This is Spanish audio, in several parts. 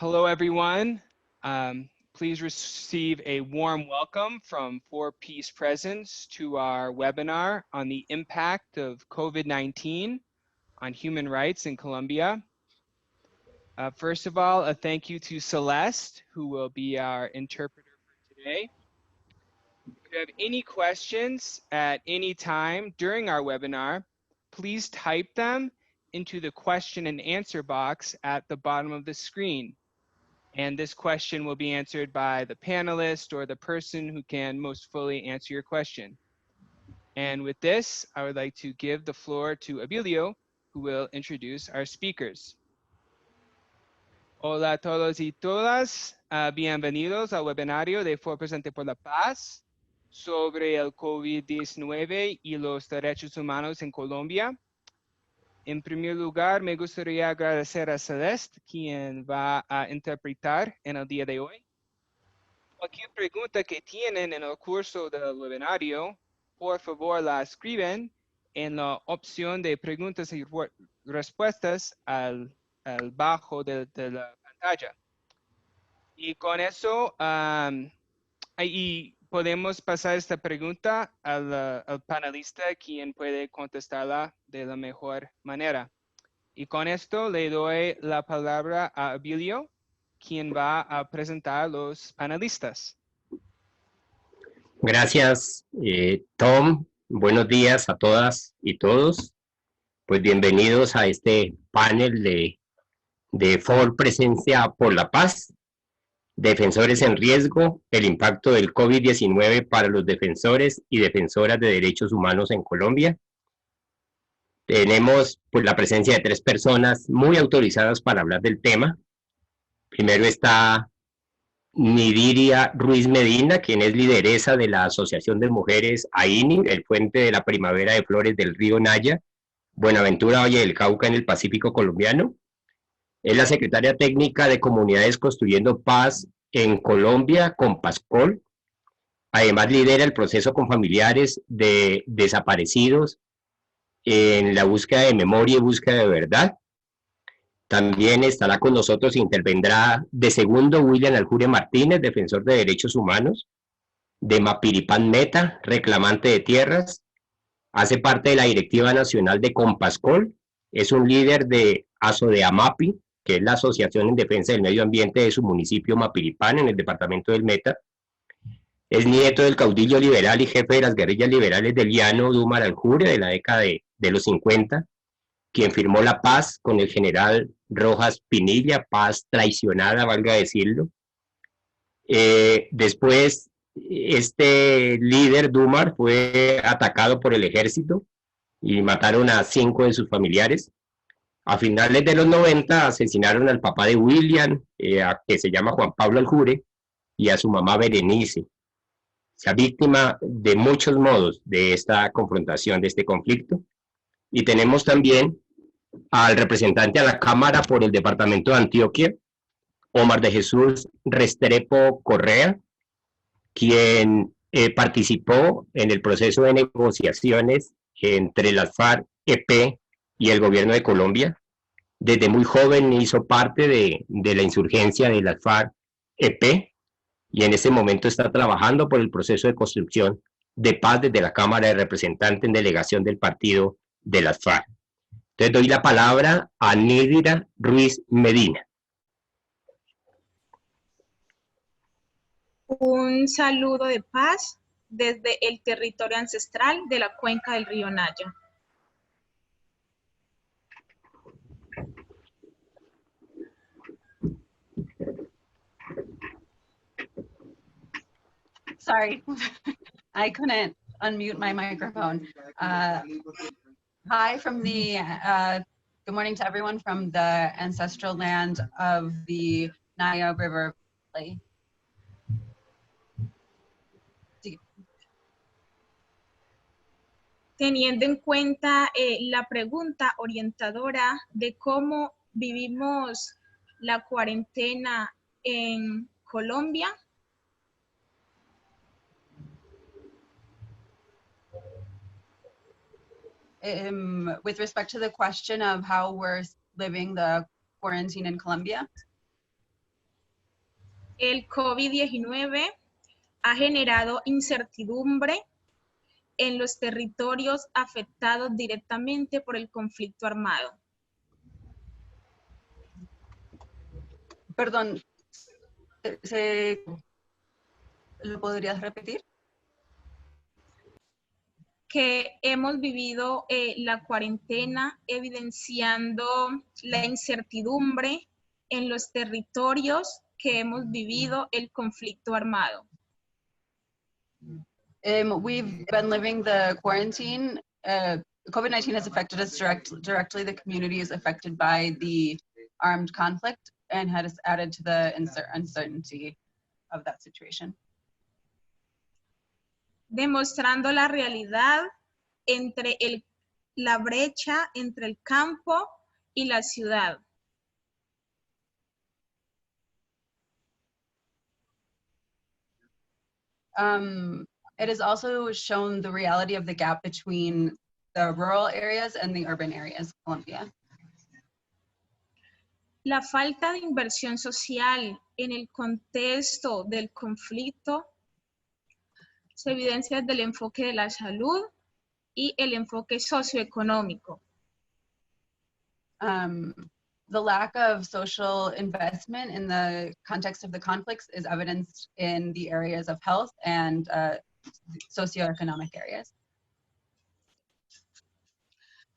Hello, everyone. Please receive a warm welcome from 4Peace Presence to our webinar on the impact of COVID-19 on human rights in Colombia. First of all, a thank you to Celeste, who will be our interpreter for today. If you have any questions at any time during our webinar, please type them into the question and answer box at the bottom of the screen. And this question will be answered by the panelist or the person who can most fully answer your question. And with this, I would like to give the floor to Abilio, who will introduce our speakers. Hola a todos y todas, bienvenidos al webinario de Foro Presente por la Paz sobre el COVID-19 y los derechos humanos en Colombia. En primer lugar, me gustaría agradecer a Celeste, quien va a interpretar en el día de hoy. Cualquier pregunta que tienen en el curso del webinario, por favor la escriben en la opción de preguntas y respuestas al bajo de la pantalla. Y con eso, ahí podemos pasar esta pregunta al panelista, quien puede contestarla de la mejor manera. Y con esto le doy la palabra a Abilio, quien va a presentar a los panelistas. Gracias, Tom. Buenos días a todas y todos. Pues bienvenidos a este panel de Foro Presencia por la Paz. Defensores en riesgo, el impacto del COVID-19 para los defensores y defensoras de derechos humanos en Colombia. Tenemos pues la presencia de 3 personas muy autorizadas para hablar del tema. Primero está Nidiria Ruiz Medina, quien es lideresa de la Asociación de Mujeres AINI, el Puente de la Primavera de Flores del Río Naya, Buenaventura, Valle del Cauca, en el Pacífico colombiano. Es la secretaria técnica de Comunidades Construyendo Paz en Colombia, Compascol. Además, lidera el proceso con familiares de desaparecidos en la búsqueda de memoria y búsqueda de verdad. También estará con nosotros, intervendrá de segundo William Aljure Martínez, defensor de derechos humanos, de Mapiripán Meta, reclamante de tierras. Hace parte de la Directiva Nacional de Compascol, es un líder de ASODEAMAPI, que es la Asociación en Defensa del Medio Ambiente de su municipio Mapiripán, en el departamento del Meta. Es nieto del caudillo liberal y jefe de las guerrillas liberales del Llano, Dumar Aljure, de la década de los 50, quien firmó la paz con el general Rojas Pinilla, paz traicionada, valga decirlo. Después, este líder, Dumar, fue atacado por el ejército y mataron a 5 de sus familiares. A finales de los 90 asesinaron al papá de William, que se llama Juan Pablo Aljure, y a su mamá Berenice. Se ha víctima de muchos modos de esta confrontación, de este conflicto. Y tenemos también al representante a la Cámara por el departamento de Antioquia, Omar de Jesús Restrepo Correa, quien participó en el proceso de negociaciones entre las FARC-EP y el gobierno de Colombia. Desde muy joven hizo parte de la insurgencia de las FARC-EP y en este momento está trabajando por el proceso de construcción de paz desde la Cámara de Representantes en delegación del partido de las FARC. Entonces doy la palabra a Nidiria Ruiz Medina. Un saludo de paz desde el territorio ancestral de la cuenca del río Naya. Sorry, I couldn't unmute my microphone. Hi from the, good morning to everyone from the ancestral land of the Naya River Valley. Teniendo en cuenta la pregunta orientadora de cómo vivimos la cuarentena en Colombia, with respect to the question of how we're living the quarantine in Colombia. El COVID-19 ha generado incertidumbre en los territorios afectados directamente por el conflicto armado. Perdón, ¿lo podrías repetir? Que hemos vivido la cuarentena evidenciando la incertidumbre en los territorios que hemos vivido el conflicto armado. We've been living the quarantine. COVID-19 has affected us directly. The community is affected by the armed conflict and has added to the uncertainty of that situation. Demostrando la realidad entre la brecha entre el campo y la ciudad. It has also shown the reality of the gap between the rural areas and the urban areas of Colombia. La falta de inversión social en el contexto del conflicto se evidencia desde el enfoque de la salud y el enfoque socioeconómico. The lack of social investment in the context of the conflicts is evidenced in the areas of health and socioeconomic areas.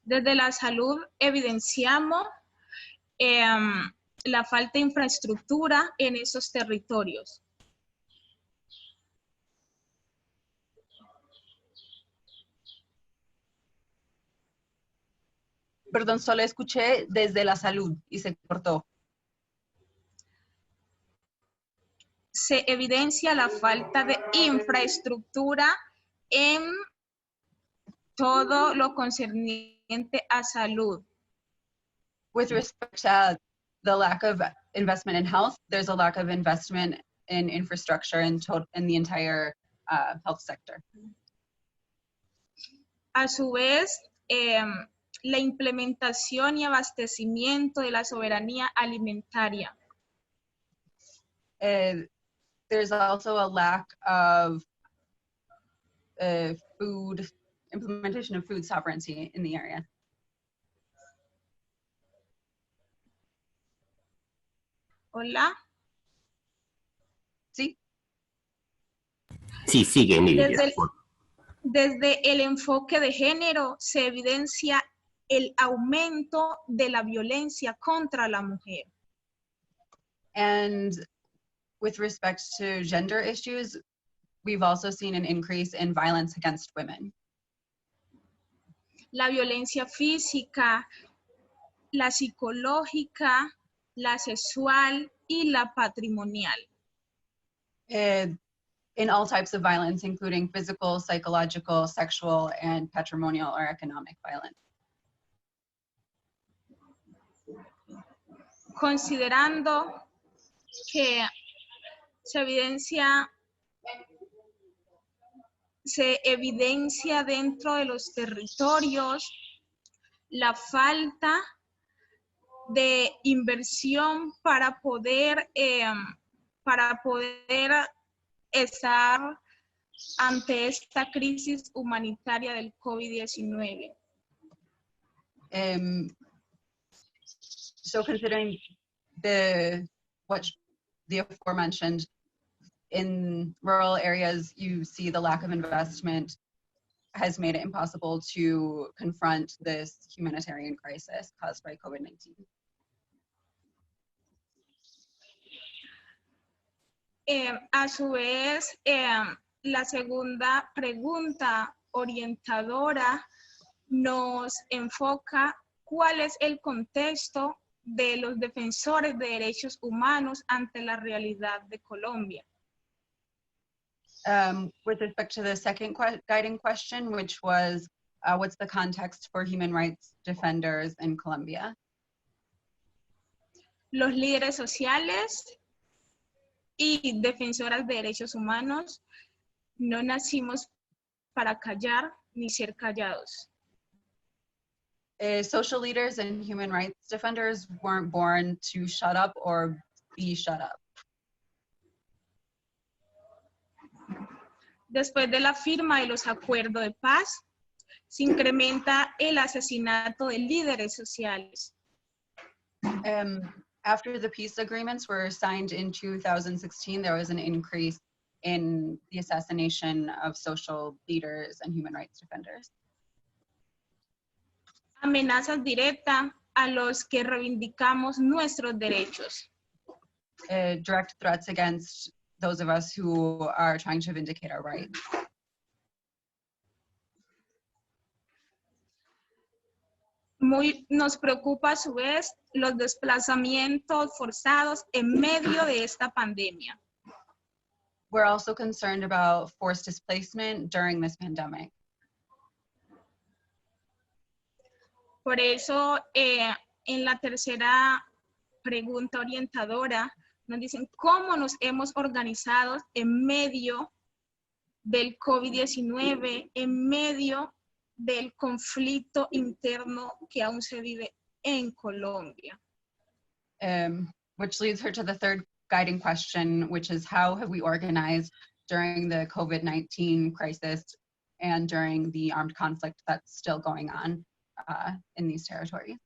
Desde la salud evidenciamos la falta de infraestructura en esos territorios. Perdón, solo escuché desde la salud y se cortó. Se evidencia la falta de infraestructura en todo lo concerniente a salud. With respect to the lack of investment in health, there's a lack of investment in infrastructure in the entire health sector. A su vez, la implementación y abastecimiento de la soberanía alimentaria. There's also a lack of implementation of food sovereignty in the area. Hola. ¿Sí? Sí, sigue, Nidia. Desde el enfoque de género se evidencia el aumento de la violencia contra la mujer. And with respect to gender issues, we've also seen an increase in violence against women. La violencia física, la psicológica, la sexual y la patrimonial. In all types of violence, including physical, psychological, sexual, and patrimonial or economic violence. Considerando que se evidencia dentro de los territorios la falta de inversión para poder estar ante esta crisis humanitaria del COVID-19. So considering what the aforementioned, in rural areas, you see the lack of investment has made it impossible to confront this humanitarian crisis caused by COVID-19. A su vez, la segunda pregunta orientadora nos enfoca cuál es el contexto de los defensores de derechos humanos ante la realidad de Colombia. With respect to the second guiding question, which was, what's the context for human rights defenders in Colombia? Los líderes sociales y defensoras de derechos humanos no nacimos para callar ni ser callados. Social leaders and human rights defenders weren't born to shut up or be shut up. Después de la firma de los acuerdos de paz, se incrementa el asesinato de líderes sociales. After the peace agreements were signed in 2016, there was an increase in the assassination of social leaders and human rights defenders. Amenazas directas a los que reivindicamos nuestros derechos. Direct threats against those of us who are trying to vindicate our rights. Nos preocupa a su vez los desplazamientos forzados en medio de esta pandemia. We're also concerned about forced displacement during this pandemic. Por eso, en la tercera pregunta orientadora, nos dicen cómo nos hemos organizado en medio del COVID-19, en medio del conflicto interno que aún se vive en Colombia. Which leads her to the third guiding question, which is how have we organized during the COVID-19 crisis and during the armed conflict that's still going on in these territories?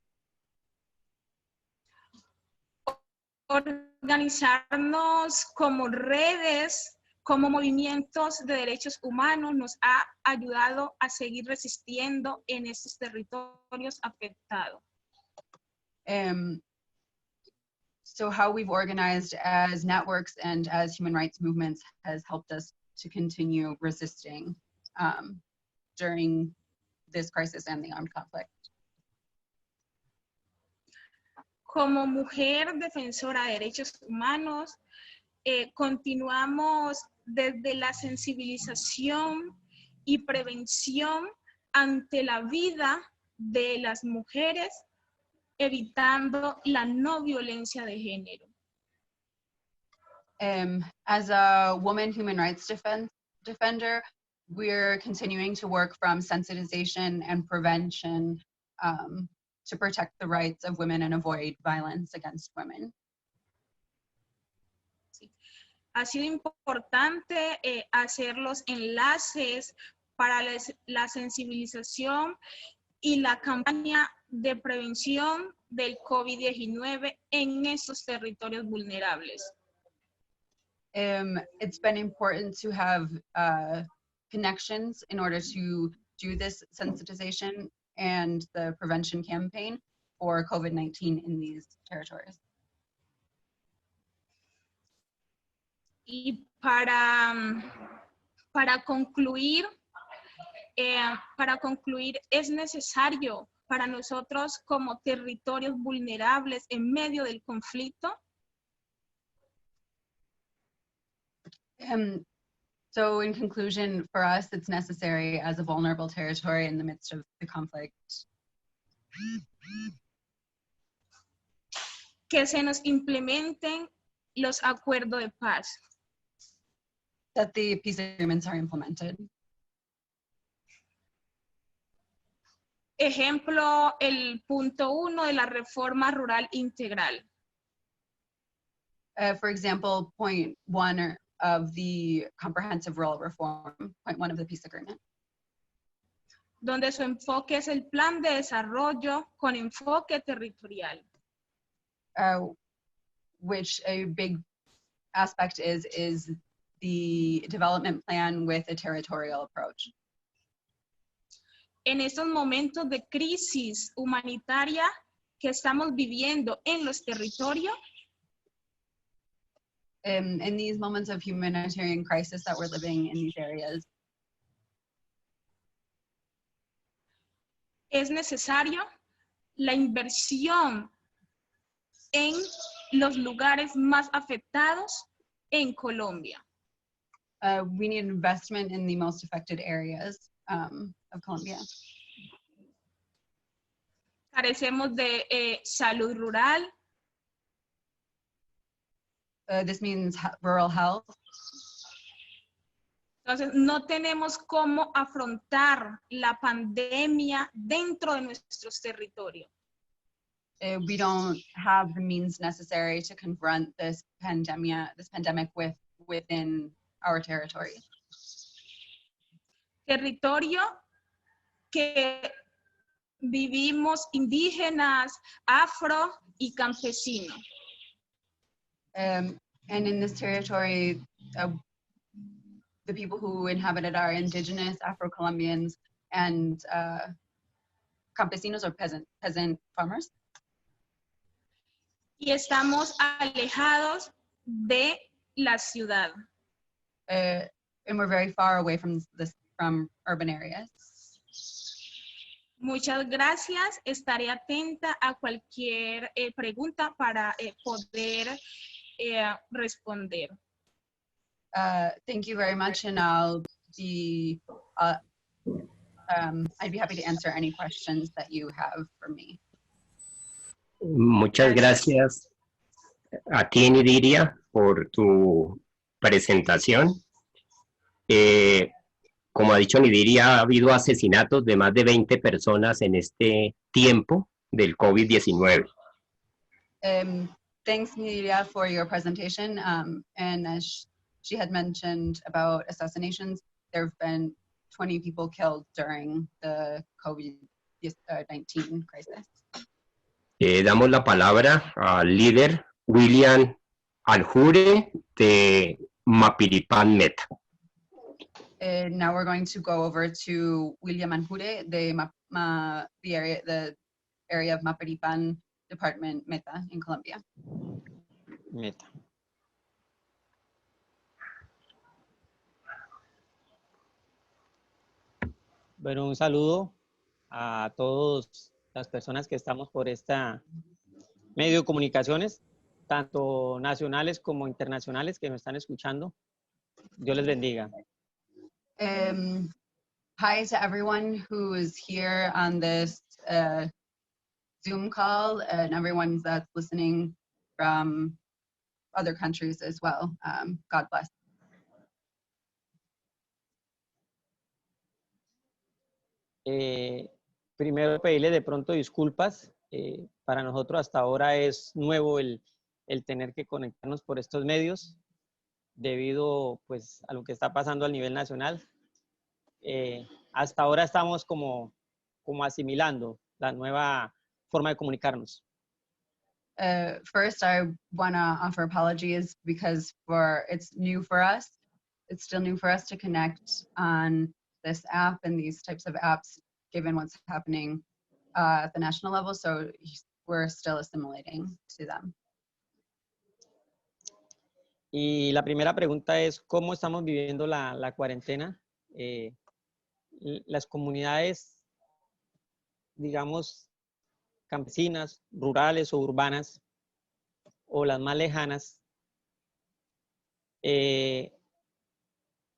Organizarnos como redes, como movimientos de derechos humanos nos ha ayudado a seguir resistiendo en estos territorios afectados. So how we've organized as networks and as human rights movements has helped us to continue resisting during this crisis and the armed conflict. Como mujer defensora de derechos humanos, continuamos desde la sensibilización y prevención ante la vida de las mujeres, evitando la no violencia de género. As a woman human rights defender, we're continuing to work from sensitization and prevention to protect the rights of women and avoid violence against women. Sí. Ha sido importante hacer los enlaces para la sensibilización y la campaña de prevención del COVID-19 en estos territorios vulnerables. It's been important to have connections in order to do this sensitization and the prevention campaign for COVID-19 in these territories. Y para concluir, es necesario para nosotros como territorios vulnerables en medio del conflicto. So in conclusion, for us, it's necessary as a vulnerable territory in the midst of the conflict. Que se nos implementen los acuerdos de paz. That the peace agreements are implemented. Ejemplo, el punto 1 de la reforma rural integral. For example, point 1 of the comprehensive rural reform, point 1 of the peace agreement. Donde su enfoque es el plan de desarrollo con enfoque territorial. Which a big aspect is the development plan with a territorial approach. En estos momentos de crisis humanitaria que estamos viviendo en los territorios, in these moments of humanitarian crisis that we're living in these areas, es necesario la inversión en los lugares más afectados en Colombia. We need investment in the most affected areas of Colombia. Carecemos de salud rural. This means rural health. Entonces, no tenemos cómo afrontar la pandemia dentro de nuestros territorios. We don't have the means necessary to confront this pandemic within our territory. territorio que vivimos indígenas, afro y campesinos. And in this territory, the people who inhabit it are indigenous, Afro-Colombians, and campesinos or peasant farmers. Y estamos alejados de la ciudad. And we're very far away from urban areas. Muchas gracias. Estaré atenta a cualquier pregunta para poder responder. Thank you very much, and I'd be happy to answer any questions that you have for me. Muchas gracias a ti, Nidiria, por tu presentación. Como ha dicho Nidiria, ha habido asesinatos de más de 20 personas en este tiempo del COVID-19. Thanks, Nidiria, for your presentation. And as she had mentioned about assassinations, there have been 20 people killed during the COVID-19 crisis. Damos la palabra al líder William Aljure de Mapiripán Meta. Now we're going to go over to William Aljure, the area of Mapiripán Department, Meta, in Colombia. Meta. Bueno, un saludo a todas las personas que estamos por esta medio de comunicaciones, tanto nacionales como internacionales que nos están escuchando. Dios les bendiga. Hi to everyone who is here on this Zoom call and everyone that's listening from other countries as well. God bless. Primero pedirle de pronto disculpas. Para nosotros hasta ahora es nuevo el tener que conectarnos por estos medios debido pues a lo que está pasando a nivel nacional. Hasta ahora estamos como asimilando la nueva forma de comunicarnos. First, I want to offer apologies because it's new for us. It's still new for us to connect on this app and these types of apps, given what's happening at the national level. So we're still assimilating to them. Y la primera pregunta es, ¿cómo estamos viviendo la cuarentena? Las comunidades, digamos, campesinas, rurales o urbanas, o las más lejanas,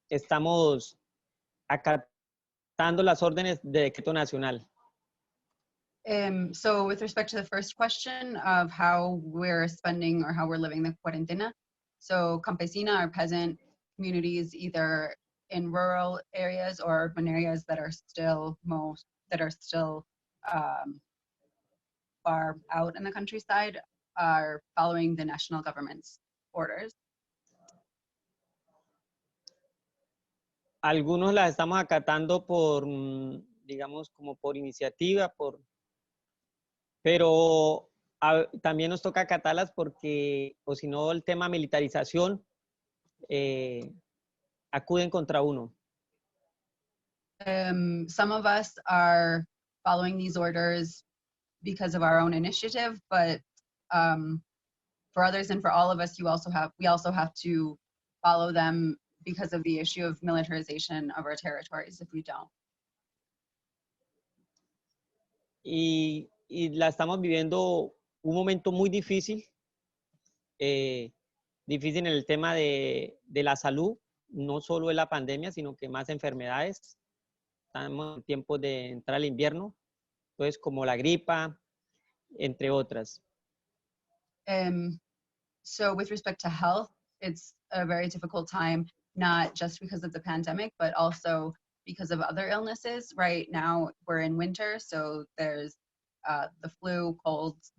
estamos acatando las órdenes de decreto nacional. So with respect to the first question of how we're spending or how we're living the cuarentena, so campesina or peasant communities, either in rural areas or urban areas that are still far out in the countryside, are following the national government's orders. Algunos las estamos acatando por, digamos, como por iniciativa, pero también nos toca acatarlas porque, o si no, el tema militarización acuden contra uno. Some of us are following these orders because of our own initiative, but for others and for all of us, we also have to follow them because of the issue of militarization of our territories if we don't. Y la estamos viviendo un momento muy difícil, difícil en el tema de la salud, no solo de la pandemia, sino que más enfermedades. Estamos en tiempos de entrar al invierno, entonces como la gripa, entre otras. So with respect to health, it's a very difficult time, not just because of the pandemic, but also because of other illnesses. Right now we're in winter, so there's the flu, colds.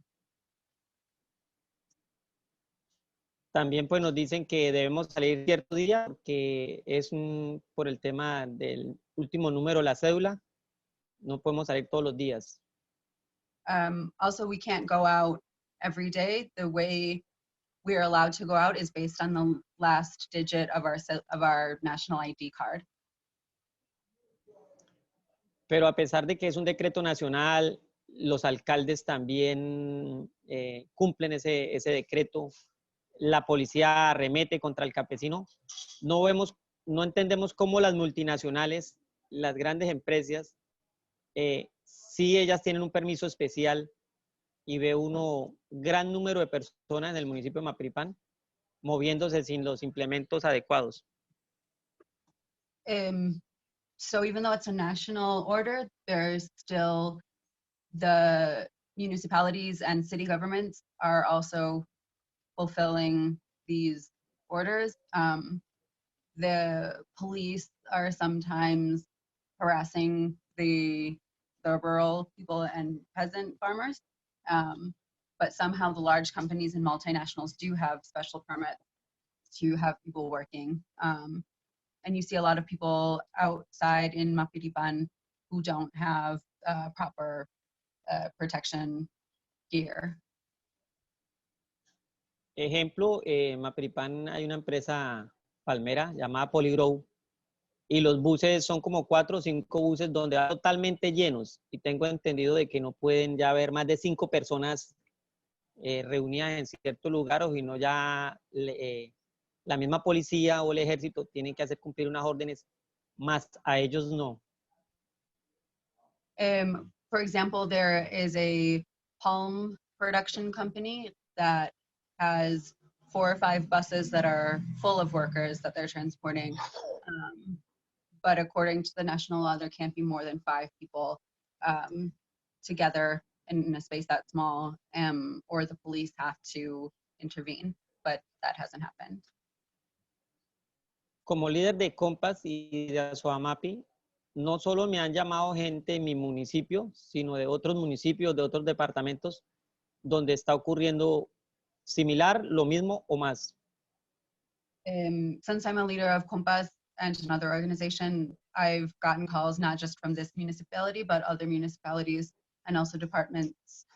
También pues nos dicen que debemos salir cierto día porque es por el tema del último número de la cédula. No podemos salir todos los días. Also, we can't go out every day. The way we are allowed to go out is based on the last digit of our national ID card. Pero a pesar de que es un decreto nacional, los alcaldes también cumplen ese decreto. La policía arremete contra el campesino. No entendemos cómo las multinacionales, las grandes empresas, sí ellas tienen un permiso especial y ve uno gran número de personas en el municipio de Mapripán moviéndose sin los implementos adecuados. So even though it's a national order, there's still the municipalities and city governments are also fulfilling these orders. The police are sometimes harassing the rural people and peasant farmers, but somehow the large companies and multinationals do have special permits to have people working. And you see a lot of people outside in Mapiripan who don't have proper protection gear. Ejemplo, en Mapripán hay una empresa palmera llamada Polygrow y los buses son como 4 o 5 buses donde van totalmente llenos y tengo entendido de que no pueden ya haber más de 5 personas reunidas en cierto lugar o si no ya la misma policía o el ejército tienen que hacer cumplir unas órdenes, más a ellos no. For example, there is a palm production company that has 4 or 5 buses that are full of workers that they're transporting. But according to the national law, there can't be more than 5 people together in a space that small, or the police have to intervene, but that hasn't happened. Como líder de Compass y de Asoamapi, no solo me han llamado gente en mi municipio, sino de otros municipios, de otros departamentos, donde está ocurriendo similar, lo mismo o más. Since I'm a leader of Compass and another organization, I've gotten calls not just from this municipality, but other municipalities and also departments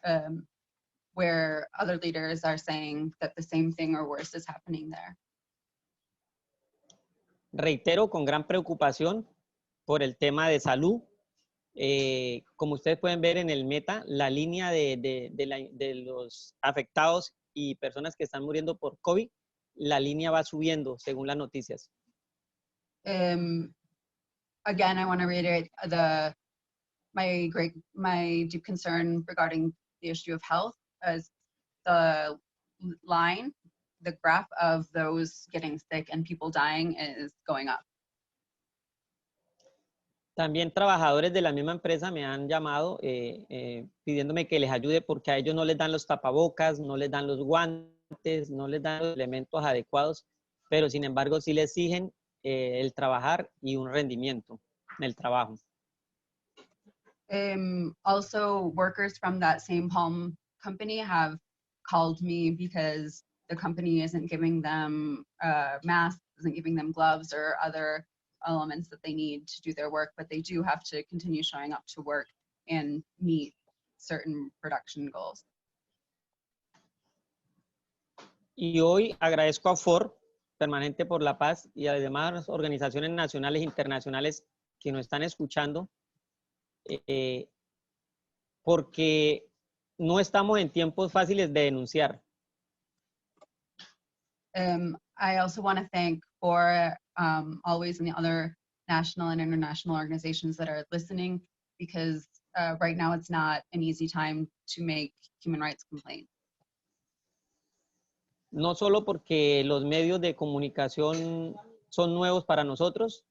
where other leaders are saying that the same thing or worse is happening there. Reitero con gran preocupación por el tema de salud. Como ustedes pueden ver en el meta, la línea de los afectados y personas que están muriendo por COVID, la línea va subiendo según las noticias. Again, I want to reiterate my deep concern regarding the issue of health, as the line, the graph of those getting sick and people dying is going up. También trabajadores de la misma empresa me han llamado pidiéndome que les ayude porque a ellos no les dan los tapabocas, no les dan los guantes, no les dan los elementos adecuados, pero sin embargo sí les exigen el trabajar y un rendimiento en el trabajo. Also, workers from that same palm company have called me because the company isn't giving them masks, isn't giving them gloves or other elements that they need to do their work, but they do have to continue showing up to work and meet certain production goals. Y hoy agradezco a FOR, Permanente por la Paz, y a las demás organizaciones nacionales e internacionales que nos están escuchando, porque no estamos en tiempos fáciles de denunciar. I also want to thank for always and the other national and international organizations that are listening, because right now it's not an easy time to make human rights complaints. No solo porque los medios de comunicación son nuevos para nosotros,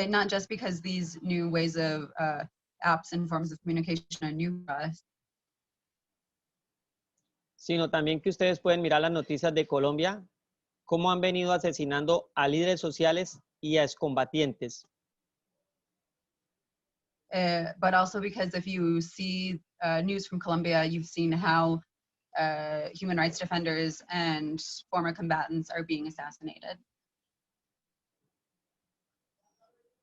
not just because these new ways of apps and forms of communication are new for us, sino también que ustedes pueden mirar las noticias de Colombia, cómo han venido asesinando a líderes sociales y a excombatientes. But also because if you see news from Colombia, you've seen how human rights defenders and former combatants are being assassinated.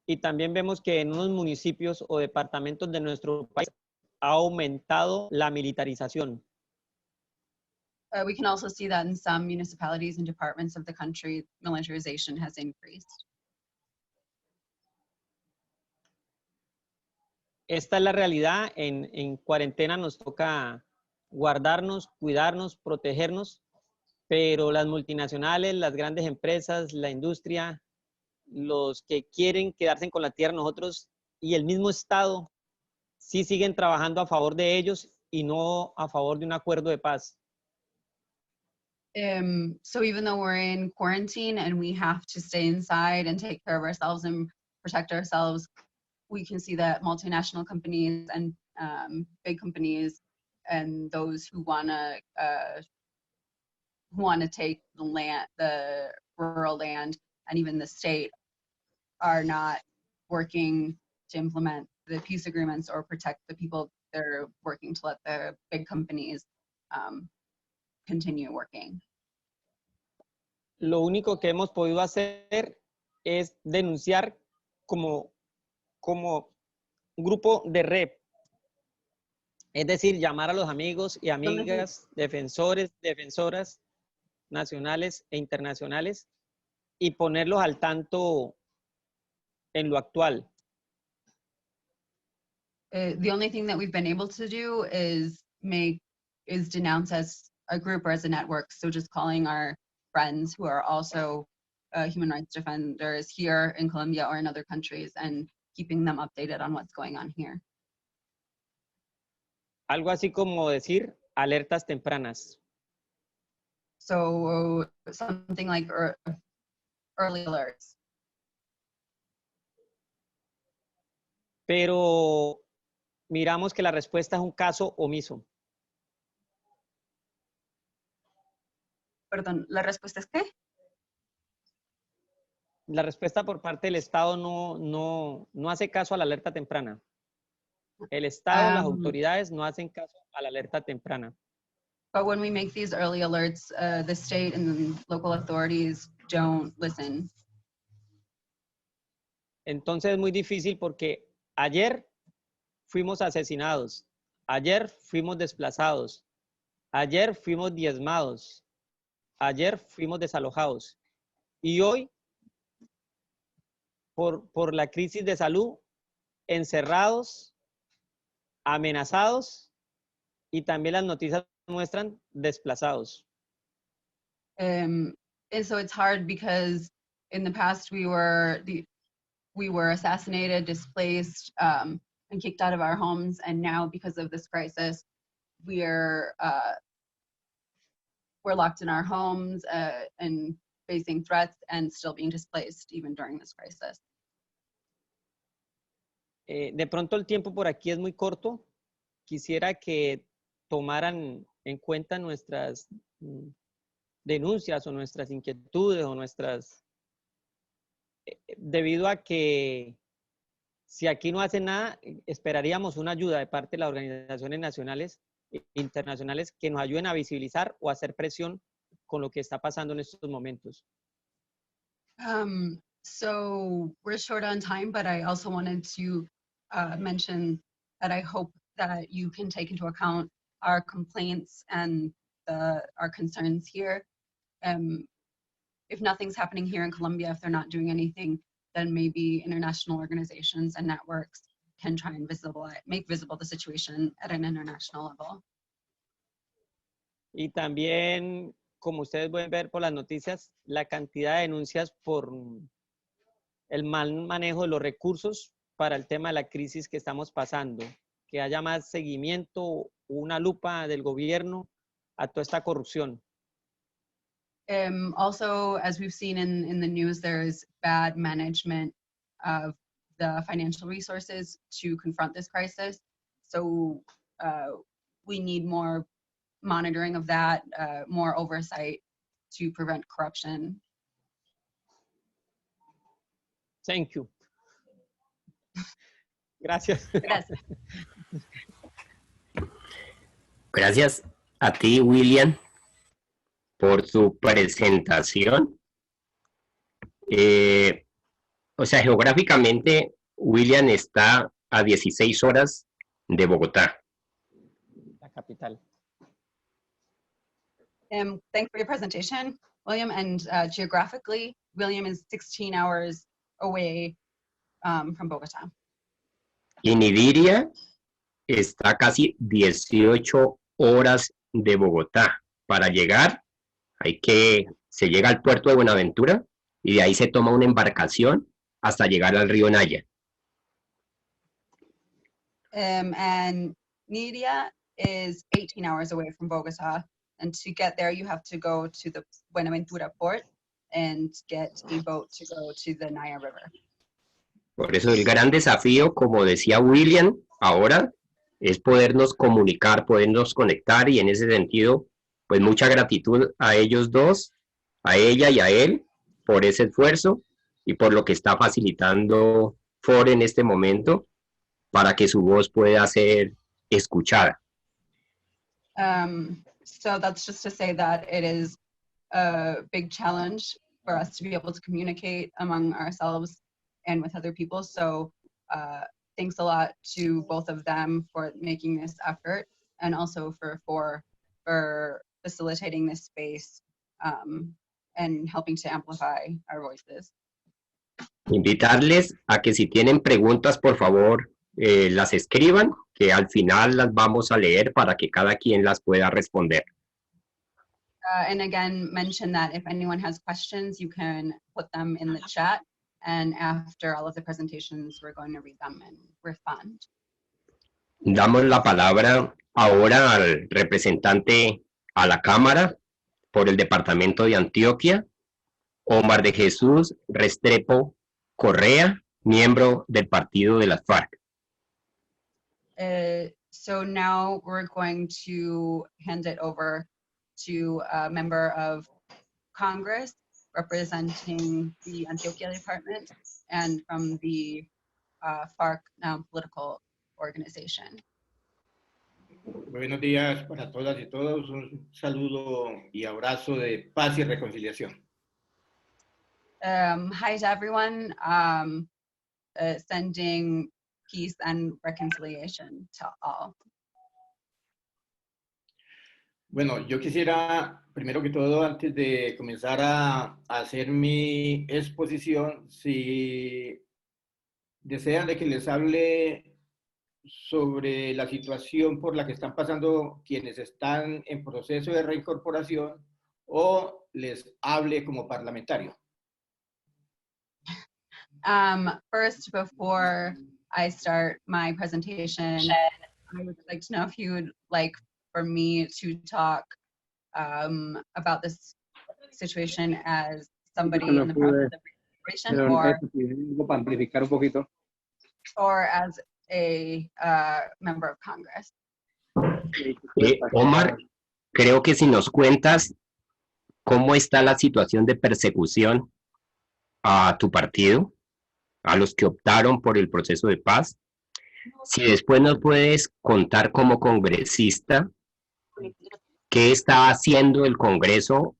Y también vemos que en unos municipios o departamentos de nuestro país ha aumentado la militarización. We can also see that in some municipalities and departments of the country, militarization has increased. Esta es la realidad. En cuarentena nos toca guardarnos, cuidarnos, protegernos, pero las multinacionales, las grandes empresas, la industria, los que quieren quedarse con la tierra, nosotros y el mismo Estado, sí siguen trabajando a favor de ellos y no a favor de un acuerdo de paz. So even though we're in quarantine and we have to stay inside and take care of ourselves and protect ourselves, we can see that multinational companies and big companies and those who wanna take the land, the rural land, and even the state are not working to implement the peace agreements or protect the people. They're working to let the big companies continue working. Lo único que hemos podido hacer es denunciar como un grupo de red. Es decir, llamar a los amigos y amigas, defensores, defensoras nacionales e internacionales y ponerlos al tanto en lo actual. The only thing that we've been able to do is denounce as a group or as a network. So just calling our friends who are also human rights defenders here in Colombia or in other countries and keeping them updated on what's going on here. Algo así como decir alertas tempranas. So something like early alerts. Pero miramos que la respuesta es un caso omiso. Perdón, ¿la respuesta es qué? La respuesta por parte del Estado no hace caso a la alerta temprana. El Estado, las autoridades no hacen caso a la alerta temprana. But when we make these early alerts, the state and local authorities don't listen. Entonces es muy difícil porque ayer fuimos asesinados, ayer fuimos desplazados, ayer fuimos diezmados, ayer fuimos desalojados y hoy por la crisis de salud, encerrados, amenazados y también las noticias muestran desplazados. And so it's hard because in the past we were assassinated, displaced, and kicked out of our homes, and now because of this crisis, we're locked in our homes and facing threats and still being displaced even during this crisis. De pronto el tiempo por aquí es muy corto. Quisiera que tomaran en cuenta nuestras denuncias o nuestras inquietudes o nuestras... debido a que si aquí no hacen nada, esperaríamos una ayuda de parte de las organizaciones nacionales e internacionales que nos ayuden a visibilizar o a hacer presión con lo que está pasando en estos momentos. So we're short on time, but I also wanted to mention that I hope that you can take into account our complaints and our concerns here. If nothing's happening here in Colombia, if they're not doing anything, then maybe international organizations and networks can try and make visible the situation at an international level. Y también, como ustedes pueden ver por las noticias, la cantidad de denuncias por el mal manejo de los recursos para el tema de la crisis que estamos pasando. Que haya más seguimiento, una lupa del gobierno a toda esta corrupción. Also, as we've seen in the news, there is bad management of the financial resources to confront this crisis. So we need more monitoring of that, more oversight to prevent corruption. Thank you. Gracias. Gracias. Gracias. a ti, William, por su presentación. O sea, geográficamente, William está a 16 horas de Bogotá. La capital. Thanks for your presentation, William. And geographically, William is 16 hours away from Bogotá. Y Nidiria está casi 18 horas de Bogotá. Para llegar, se llega al puerto de Buenaventura y de ahí se toma una embarcación hasta llegar al río Naya. And Nidia is 18 hours away from Bogotá. And to get there, you have to go to the Buenaventura port and get a boat to go to the Naya River. Por eso el gran desafío, como decía William, ahora es podernos comunicar, podernos conectar, y en ese sentido, pues mucha gratitud a ellos dos, a ella y a él, por ese esfuerzo y por lo que está facilitando FOR en este momento para que su voz pueda ser escuchada. So that's just to say that it is a big challenge for us to be able to communicate among ourselves and with other people. So thanks a lot to both of them for making this effort, and also for facilitating this space and helping to amplify our voices. Invitarles a que si tienen preguntas, por favor, las escriban, que al final las vamos a leer para que cada quien las pueda responder. And again, mention that if anyone has questions, you can put them in the chat, and after all of the presentations, we're going to read them and respond. Damos la palabra ahora al representante a la Cámara por el Departamento de Antioquia, Omar de Jesús Restrepo Correa, miembro del Partido de las FARC. So now we're going to hand it over to a member of Congress representing the Antioquia Department and from the FARC political organization. Buenos días para todas y todos. Un saludo y abrazo de paz y reconciliación. Hi to everyone. Sending peace and reconciliation to all. Bueno, yo quisiera, primero que todo, antes de comenzar a hacer mi exposición, si desean de que les hable sobre la situación por la que están pasando quienes están en proceso de reincorporación, o les hable como parlamentario. First, before I start my presentation, I would like to know if you would like for me to talk about this situation as somebody in the process of reincorporation, or as a member of Congress. Omar, creo que si nos cuentas cómo está la situación de persecución a tu partido, a los que optaron por el proceso de paz, si después nos puedes contar como congresista qué está haciendo el Congreso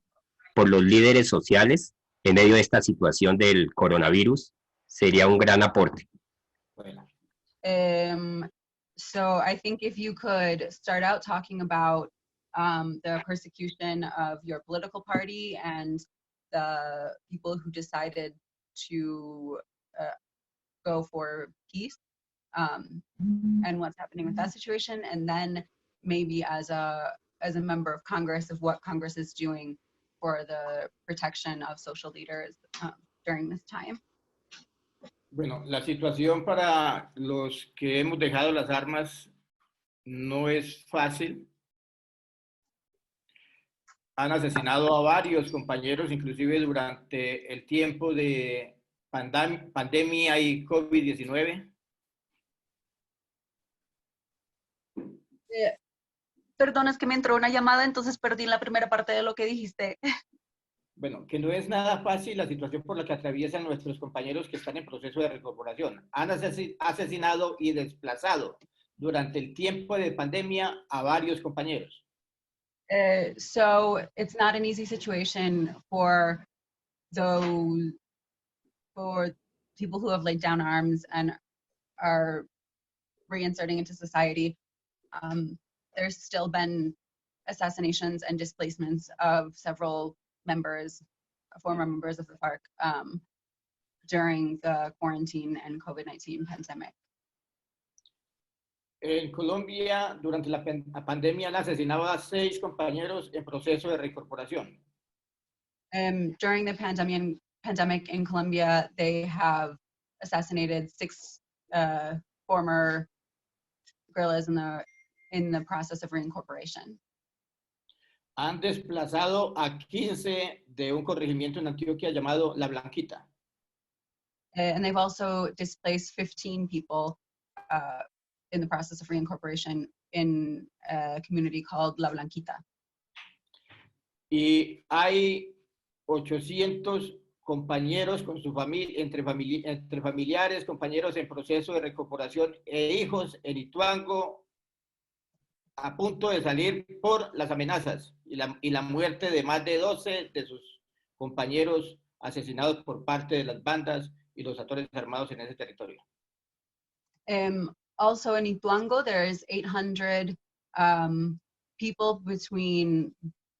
por los líderes sociales en medio de esta situación del coronavirus, sería un gran aporte. Bueno. So I think if you could start out talking about the persecution of your political party and the people who decided to go for peace, and what's happening with that situation, and then maybe as a member of Congress, of what Congress is doing for the protection of social leaders during this time. Bueno, la situación para los que hemos dejado las armas no es fácil. Han asesinado a varios compañeros, inclusive durante el tiempo de pandemia y COVID-19. Perdón, es que me entró una llamada, entonces perdí la primera parte de lo que dijiste. Bueno, que no es nada fácil la situación por la que atraviesan nuestros compañeros que están en proceso de reincorporación. Han asesinado y desplazado durante el tiempo de pandemia a varios compañeros. So it's not an easy situation for people who have laid down arms and are reinserting into society. There's still been assassinations and displacements of several former members of the FARC during the quarantine and COVID-19 pandemic. En Colombia, durante la pandemia, han asesinado a 6 compañeros en proceso de reincorporación. During the pandemic in Colombia, they have assassinated 6 former guerrillas in the process of reincorporation. Han desplazado a 15 de un corregimiento en Antioquia llamado La Blanquita. And they've also displaced 15 people in the process of reincorporation in a community called La Blanquita. Y hay 800 compañeros con su familia, entre familiares, compañeros en proceso de reincorporación e hijos en Ituango a punto de salir por las amenazas y la muerte de más de 12 de sus compañeros asesinados por parte de las bandas y los actores armados en ese territorio. Also in Ituango, there's 800 people between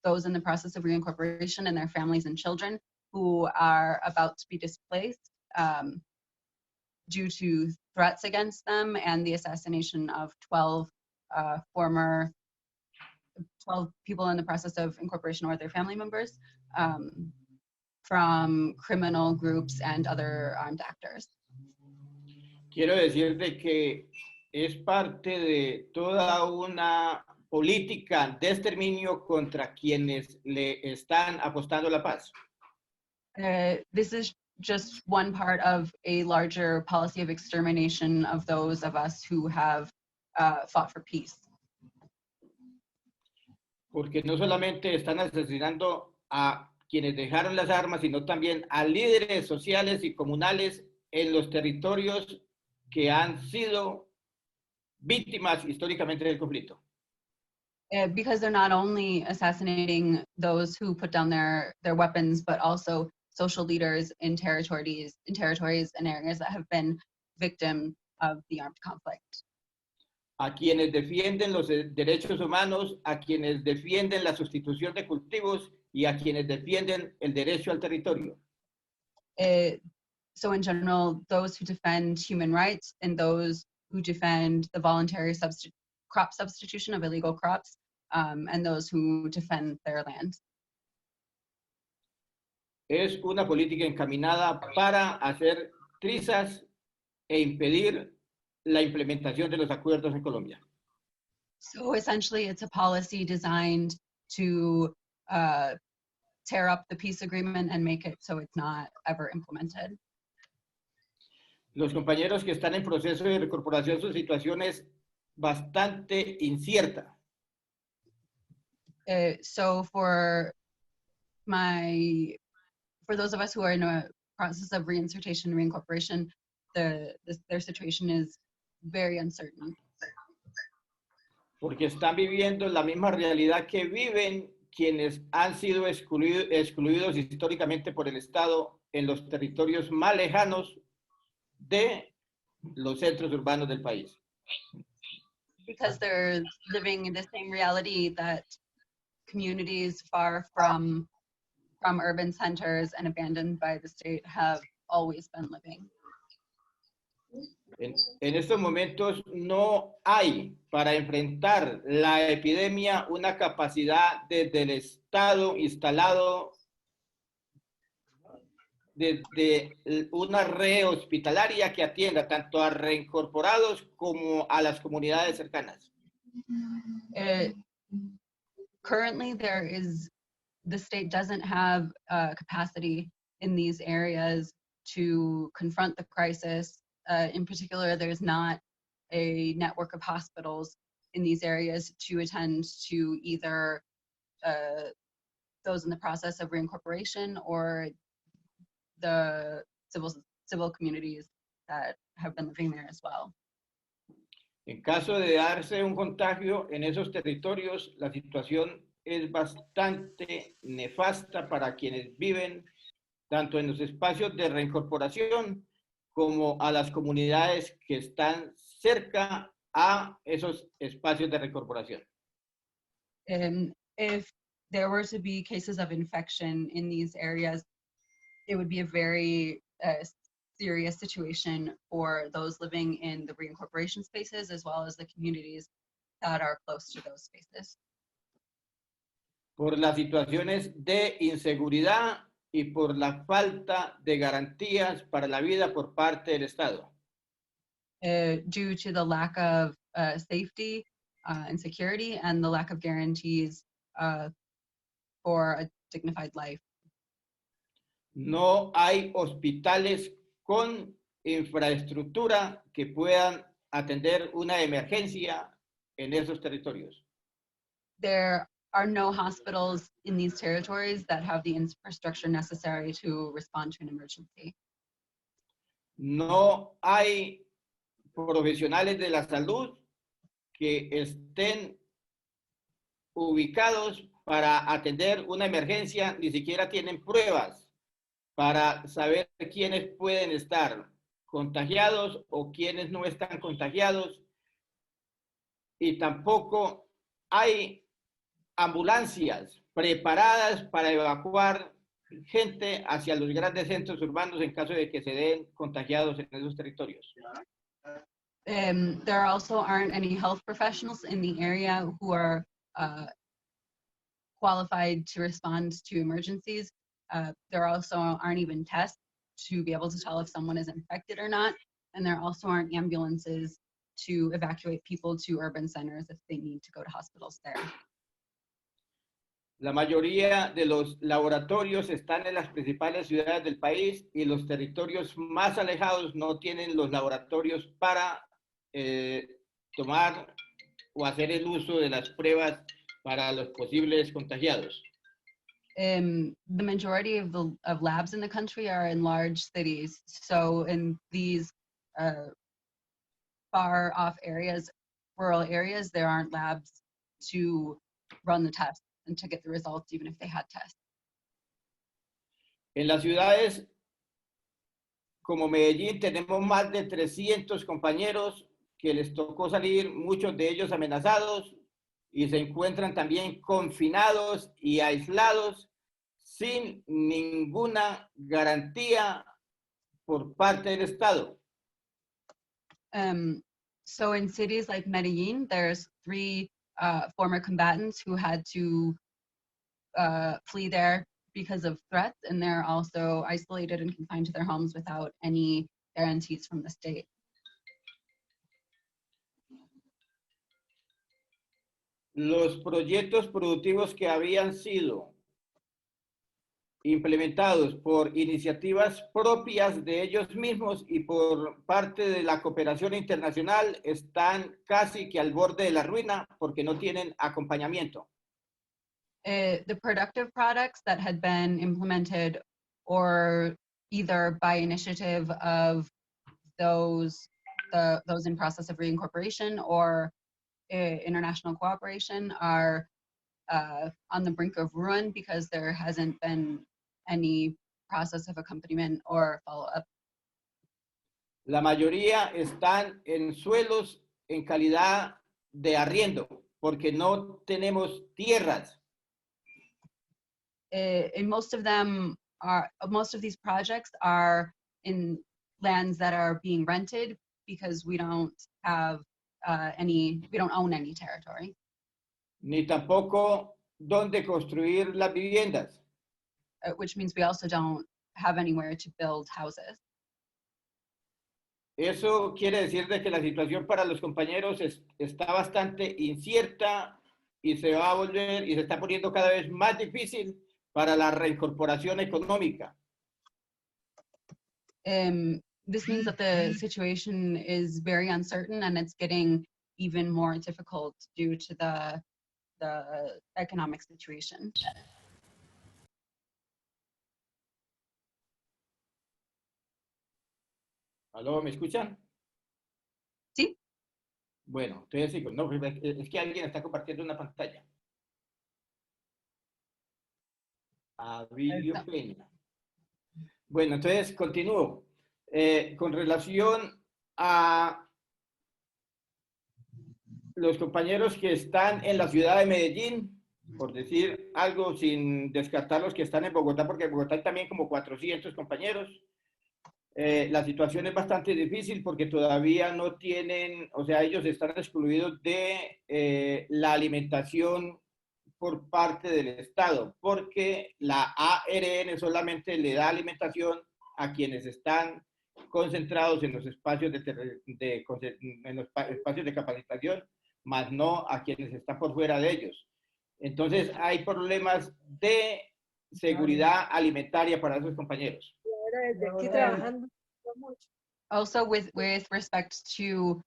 those in the process of reincorporation and their families and children who are about to be displaced due to threats against them and the assassination of 12 people in the process of incorporation or their family members from criminal groups and other armed actors. Quiero decirte que es parte de toda una política de exterminio contra quienes le están apostando la paz. This is just one part of a larger policy of extermination of those of us who have fought for peace. Porque no solamente están asesinando a quienes dejaron las armas, sino también a líderes sociales y comunales en los territorios que han sido víctimas históricamente del conflicto. Because they're not only assassinating those who put down their weapons, but also social leaders in territories and areas that have been victim of the armed conflict. A quienes defienden los derechos humanos, a quienes defienden la sustitución de cultivos y a quienes defienden el derecho al territorio. So in general, those who defend human rights and those who defend the voluntary crop substitution of illegal crops, and those who defend their land. Es una política encaminada para hacer trizas e impedir la implementación de los acuerdos en Colombia. So essentially, it's a policy designed to tear up the peace agreement and make it so it's not ever implemented. Los compañeros que están en proceso de reincorporación, su situación es bastante incierta. So for those of us who are in a process of reinsertion and reincorporation, their situation is very uncertain. Porque están viviendo la misma realidad que viven quienes han sido excluidos históricamente por el Estado en los territorios más lejanos de los centros urbanos del país. Because they're living in the same reality that communities far from urban centers and abandoned by the state have always been living. En estos momentos no hay para enfrentar la epidemia una capacidad desde el Estado instalado desde una red hospitalaria que atienda tanto a reincorporados como a las comunidades cercanas. Currently, the state doesn't have capacity in these areas to confront the crisis. In particular, there's not a network of hospitals in these areas to attend to either those in the process of reincorporation or the civil communities that have been living there as well. En caso de darse un contagio en esos territorios, la situación es bastante nefasta para quienes viven tanto en los espacios de reincorporación como a las comunidades que están cerca a esos espacios de reincorporación. If there were to be cases of infection in these areas, it would be a very serious situation for those living in the reincorporation spaces as well as the communities that are close to those spaces. Por las situaciones de inseguridad y por la falta de garantías para la vida por parte del Estado. Due to the lack of safety and security and the lack of guarantees for a dignified life. No hay hospitales con infraestructura que puedan atender una emergencia en esos territorios. There are no hospitals in these territories that have the infrastructure necessary to respond to an emergency. No hay profesionales de la salud que estén ubicados para atender una emergencia, ni siquiera tienen pruebas para saber quiénes pueden estar contagiados o quiénes no están contagiados, y tampoco hay ambulancias preparadas para evacuar gente hacia los grandes centros urbanos en caso de que se den contagiados en esos territorios. There also aren't any health professionals in the area who are qualified to respond to emergencies. There also aren't even tests to be able to tell if someone is infected or not. And there also aren't ambulances to evacuate people to urban centers if they need to go to hospitals there. La mayoría de los laboratorios están en las principales ciudades del país y los territorios más alejados no tienen los laboratorios para tomar o hacer el uso de las pruebas para los posibles contagiados. The majority of labs in the country are in large cities. So in these far off areas, rural areas, there aren't labs to run the tests and to get the results, even if they had tests. En las ciudades como Medellín tenemos más de 300 compañeros que les tocó salir, muchos de ellos amenazados, y se encuentran también confinados y aislados sin ninguna garantía por parte del Estado. So in cities like Medellin, there's 3 former combatants who had to flee there because of threats, and they're also isolated and confined to their homes without any guarantees from the state. Los proyectos productivos que habían sido implementados por iniciativas propias de ellos mismos y por parte de la cooperación internacional están casi que al borde de la ruina porque no tienen acompañamiento. The productive products that had been implemented or either by initiative of those in process of reincorporation or international cooperation are on the brink of ruin because there hasn't been any process of accompaniment or follow-up. La mayoría están en suelos en calidad de arriendo porque no tenemos tierras. And most of these projects are in lands that are being rented because we don't have we don't own any territory. Ni tampoco dónde construir las viviendas. Which means we also don't have anywhere to build houses. Eso quiere decir de que la situación para los compañeros está bastante incierta y se va a volver y se está poniendo cada vez más difícil para la reincorporación económica. This means that the situation is very uncertain and it's getting even more difficult due to the economic situation. ¿Aló, me escuchan? Sí. Bueno, entonces digo, no, es que alguien está compartiendo una pantalla. Abilio Peña. Bueno, entonces continúo. Con relación a los compañeros que están en la ciudad de Medellín, por decir algo sin descartar los que están en Bogotá, porque en Bogotá hay también como 400 compañeros. La situación es bastante difícil porque todavía no tienen, o sea, ellos están excluidos de la alimentación por parte del Estado, porque la ARN solamente le da alimentación a quienes están concentrados en los espacios en los espacios de capacitación, más no a quienes están por fuera de ellos. Entonces hay problemas de seguridad alimentaria para esos compañeros. Also, with respect to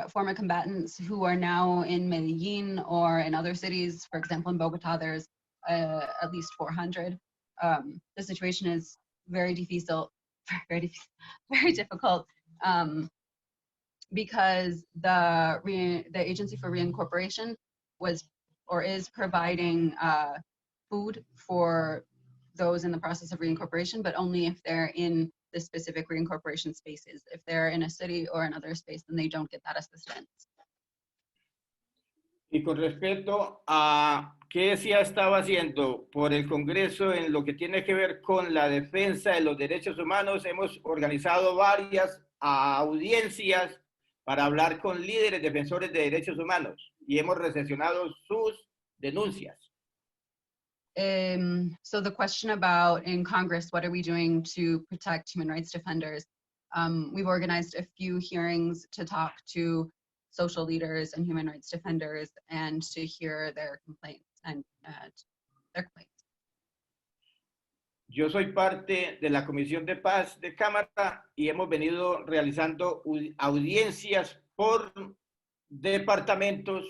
former combatants who are now in Medellin or in other cities, for example, in Bogota, there's at least 400. The situation is very difficult, very difficult, because the Agency for Reincorporation is providing food for those in the process of reincorporation, but only if they're in the specific reincorporation spaces. If they're in a city or another space, then they don't get that assistance. Y con respecto a qué se ha estado haciendo por el Congreso en lo que tiene que ver con la defensa de los derechos humanos, hemos organizado varias audiencias para hablar con líderes defensores de derechos humanos y hemos recepcionado sus denuncias. So the question about in Congress, what are we doing to protect human rights defenders? We've organized a few hearings to talk to social leaders and human rights defenders and to hear their complaints and their complaints. Yo soy parte de la Comisión de Paz de Cámara y hemos venido realizando audiencias por departamentos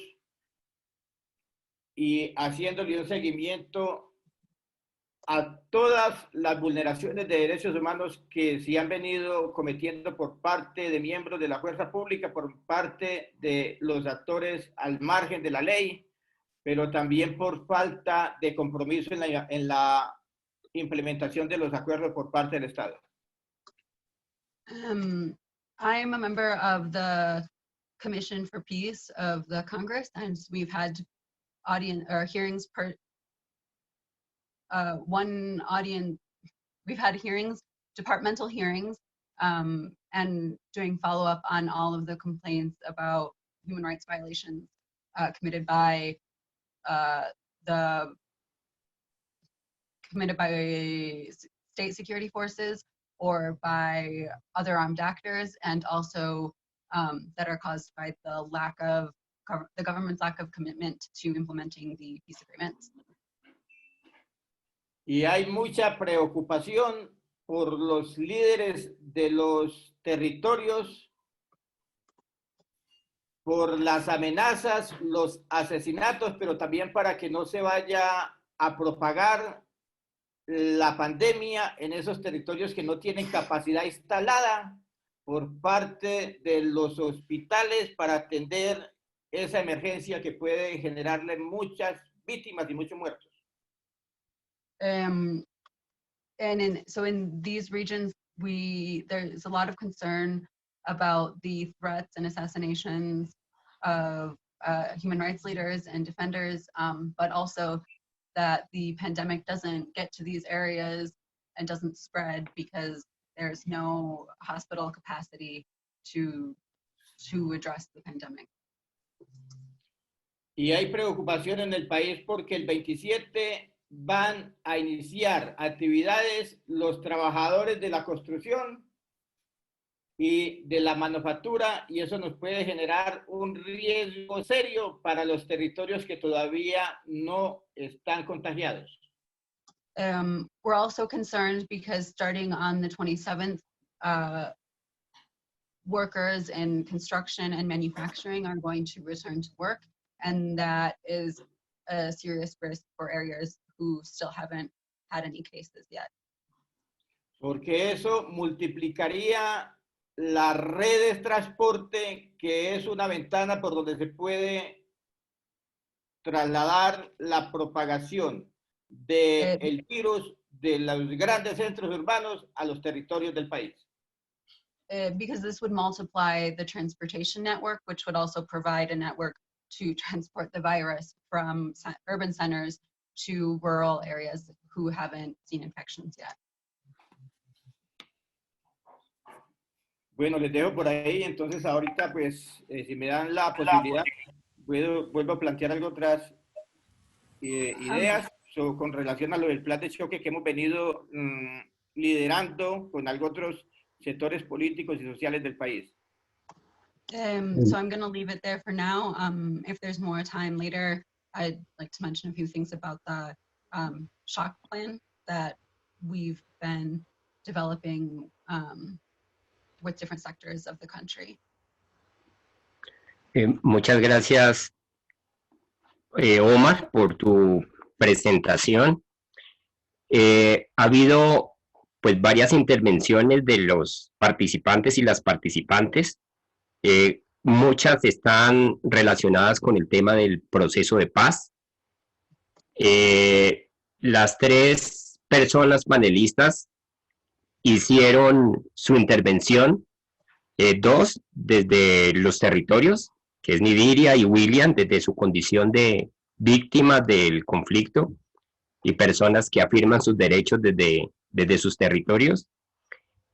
y haciéndole un seguimiento a todas las vulneraciones de derechos humanos que se han venido cometiendo por parte de miembros de la fuerza pública, por parte de los actores al margen de la ley, pero también por falta de compromiso en la implementación de los acuerdos por parte del Estado. I am a member of the Commission for Peace of the Congress, and we've had hearings we've had hearings, departmental hearings, and doing follow-up on all of the complaints about human rights violations committed by state security forces or by other armed actors, and also that are caused by the government's lack of commitment to implementing the peace agreements. Y hay mucha preocupación por los líderes de los territorios, por las amenazas, los asesinatos, pero también para que no se vaya a propagar la pandemia en esos territorios que no tienen capacidad instalada por parte de los hospitales para atender esa emergencia que puede generarle muchas víctimas y muchos muertos. And in these regions, there's a lot of concern about the threats and assassinations of human rights leaders and defenders, but also that the pandemic doesn't get to these areas and doesn't spread because there's no hospital capacity to address the pandemic. Y hay preocupación en el país porque el 27 van a iniciar actividades los trabajadores de la construcción y de la manufactura, y eso nos puede generar un riesgo serio para los territorios que todavía no están contagiados. We're also concerned because starting on the 27th, workers in construction and manufacturing are going to return to work, and that is a serious risk for areas who still haven't had any cases yet. Porque eso multiplicaría la red de transporte, que es una ventana por donde se puede trasladar la propagación del virus de los grandes centros urbanos a los territorios del país. Because this would multiply the transportation network, which would also provide a network to transport the virus from urban centers to rural areas who haven't seen infections yet. Bueno, les dejo por ahí, entonces ahorita pues si me dan la posibilidad, vuelvo a plantear otras ideas con relación a lo del plan de choque que hemos venido liderando con otros sectores políticos y sociales del país. So I'm going to leave it there for now. If there's more time later, I'd like to mention a few things about the shock plan that we've been developing with different sectors of the country. Muchas gracias, Omar, por tu presentación. Ha habido pues varias intervenciones de los participantes y las participantes. Muchas están relacionadas con el tema del proceso de paz. Las tres personas panelistas hicieron su intervención, dos desde los territorios, que es Nidiria y William, desde su condición de víctimas del conflicto y personas que afirman sus derechos desde sus territorios,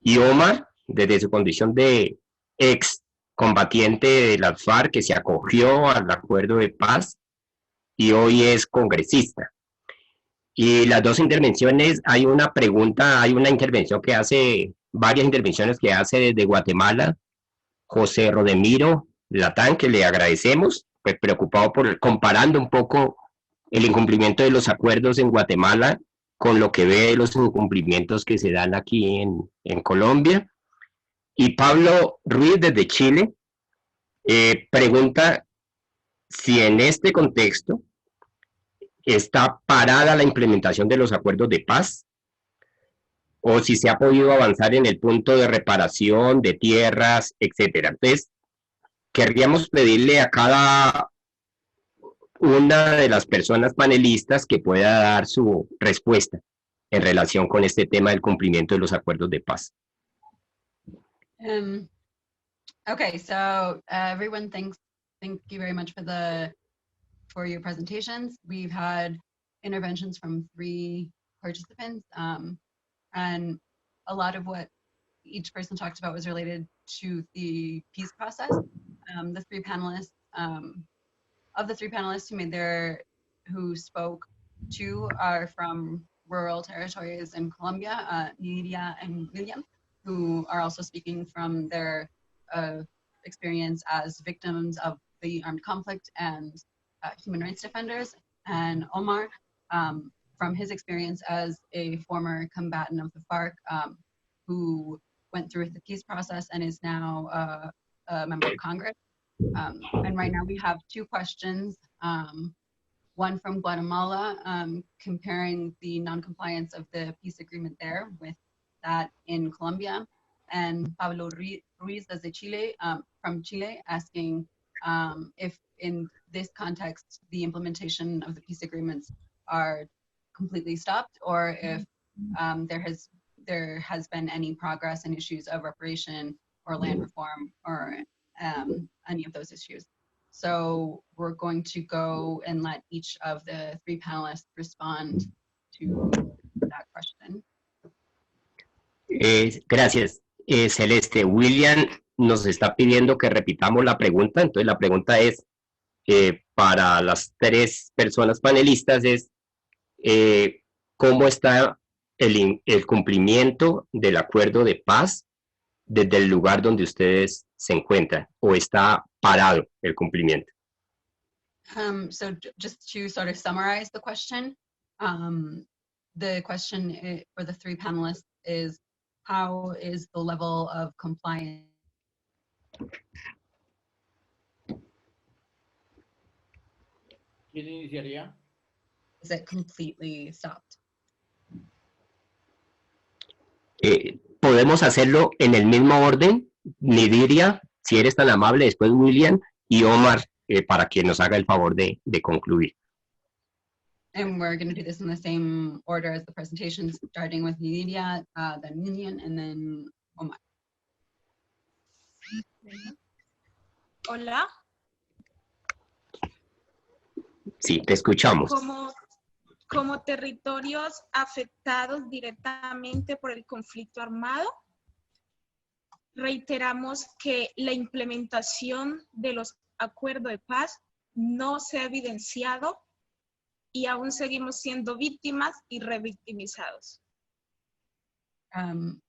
y Omar, desde su condición de ex combatiente de las FARC que se acogió al acuerdo de paz y hoy es congresista. Y las dos intervenciones, hay una intervención que hace, varias intervenciones que hace desde Guatemala, José Rodemiro Latán, que le agradecemos, pues preocupado comparando un poco el incumplimiento de los acuerdos en Guatemala con lo que ve los incumplimientos que se dan aquí en Colombia. Y Pablo Ruiz desde Chile pregunta si en este contexto está parada la implementación de los acuerdos de paz o si se ha podido avanzar en el punto de reparación de tierras, etcétera. Entonces, querríamos pedirle a cada una de las personas panelistas que pueda dar su respuesta en relación con este tema del cumplimiento de los acuerdos de paz. Okay, so everyone, thank you very much for your presentations. We've had interventions from 3 participants, and a lot of what each person talked about was related to the peace process. The 3 panelists, of the 3 panelists who spoke, 2 are from rural territories in Colombia, Nidia and William, who are also speaking from their experience as victims of the armed conflict and human rights defenders, and Omar from his experience as a former combatant of the FARC who went through the peace process and is now a member of Congress. And right now we have 2 questions, one from Guatemala, comparing the non-compliance of the peace agreement there with that in Colombia, and Pablo Ruiz desde Chile, from Chile, asking if in this context the implementation of the peace agreements are completely stopped, or if there has been any progress in issues of reparation or land reform or any of those issues. So we're going to go and let each of the 3 panelists respond to that question. Gracias, Celeste. William nos está pidiendo que repitamos la pregunta. Entonces la pregunta es, para las 3 personas panelistas, es ¿cómo está el cumplimiento del acuerdo de paz desde el lugar donde ustedes se encuentran, o está parado el cumplimiento? So just to sort of summarize the question for the 3 panelists is, how is the level of compliance? ¿Quién iniciaría? Is it completely stopped? Podemos hacerlo en el mismo orden. Nidiria, si eres tan amable, después William y Omar, para que nos haga el favor de concluir. And we're going to do this in the same order as the presentations, starting with Nidia, then Minion, and then Omar. Hola. Sí, te escuchamos. Como territorios afectados directamente por el conflicto armado, reiteramos que la implementación de los acuerdos de paz no se ha evidenciado y aún seguimos siendo víctimas y revictimizados.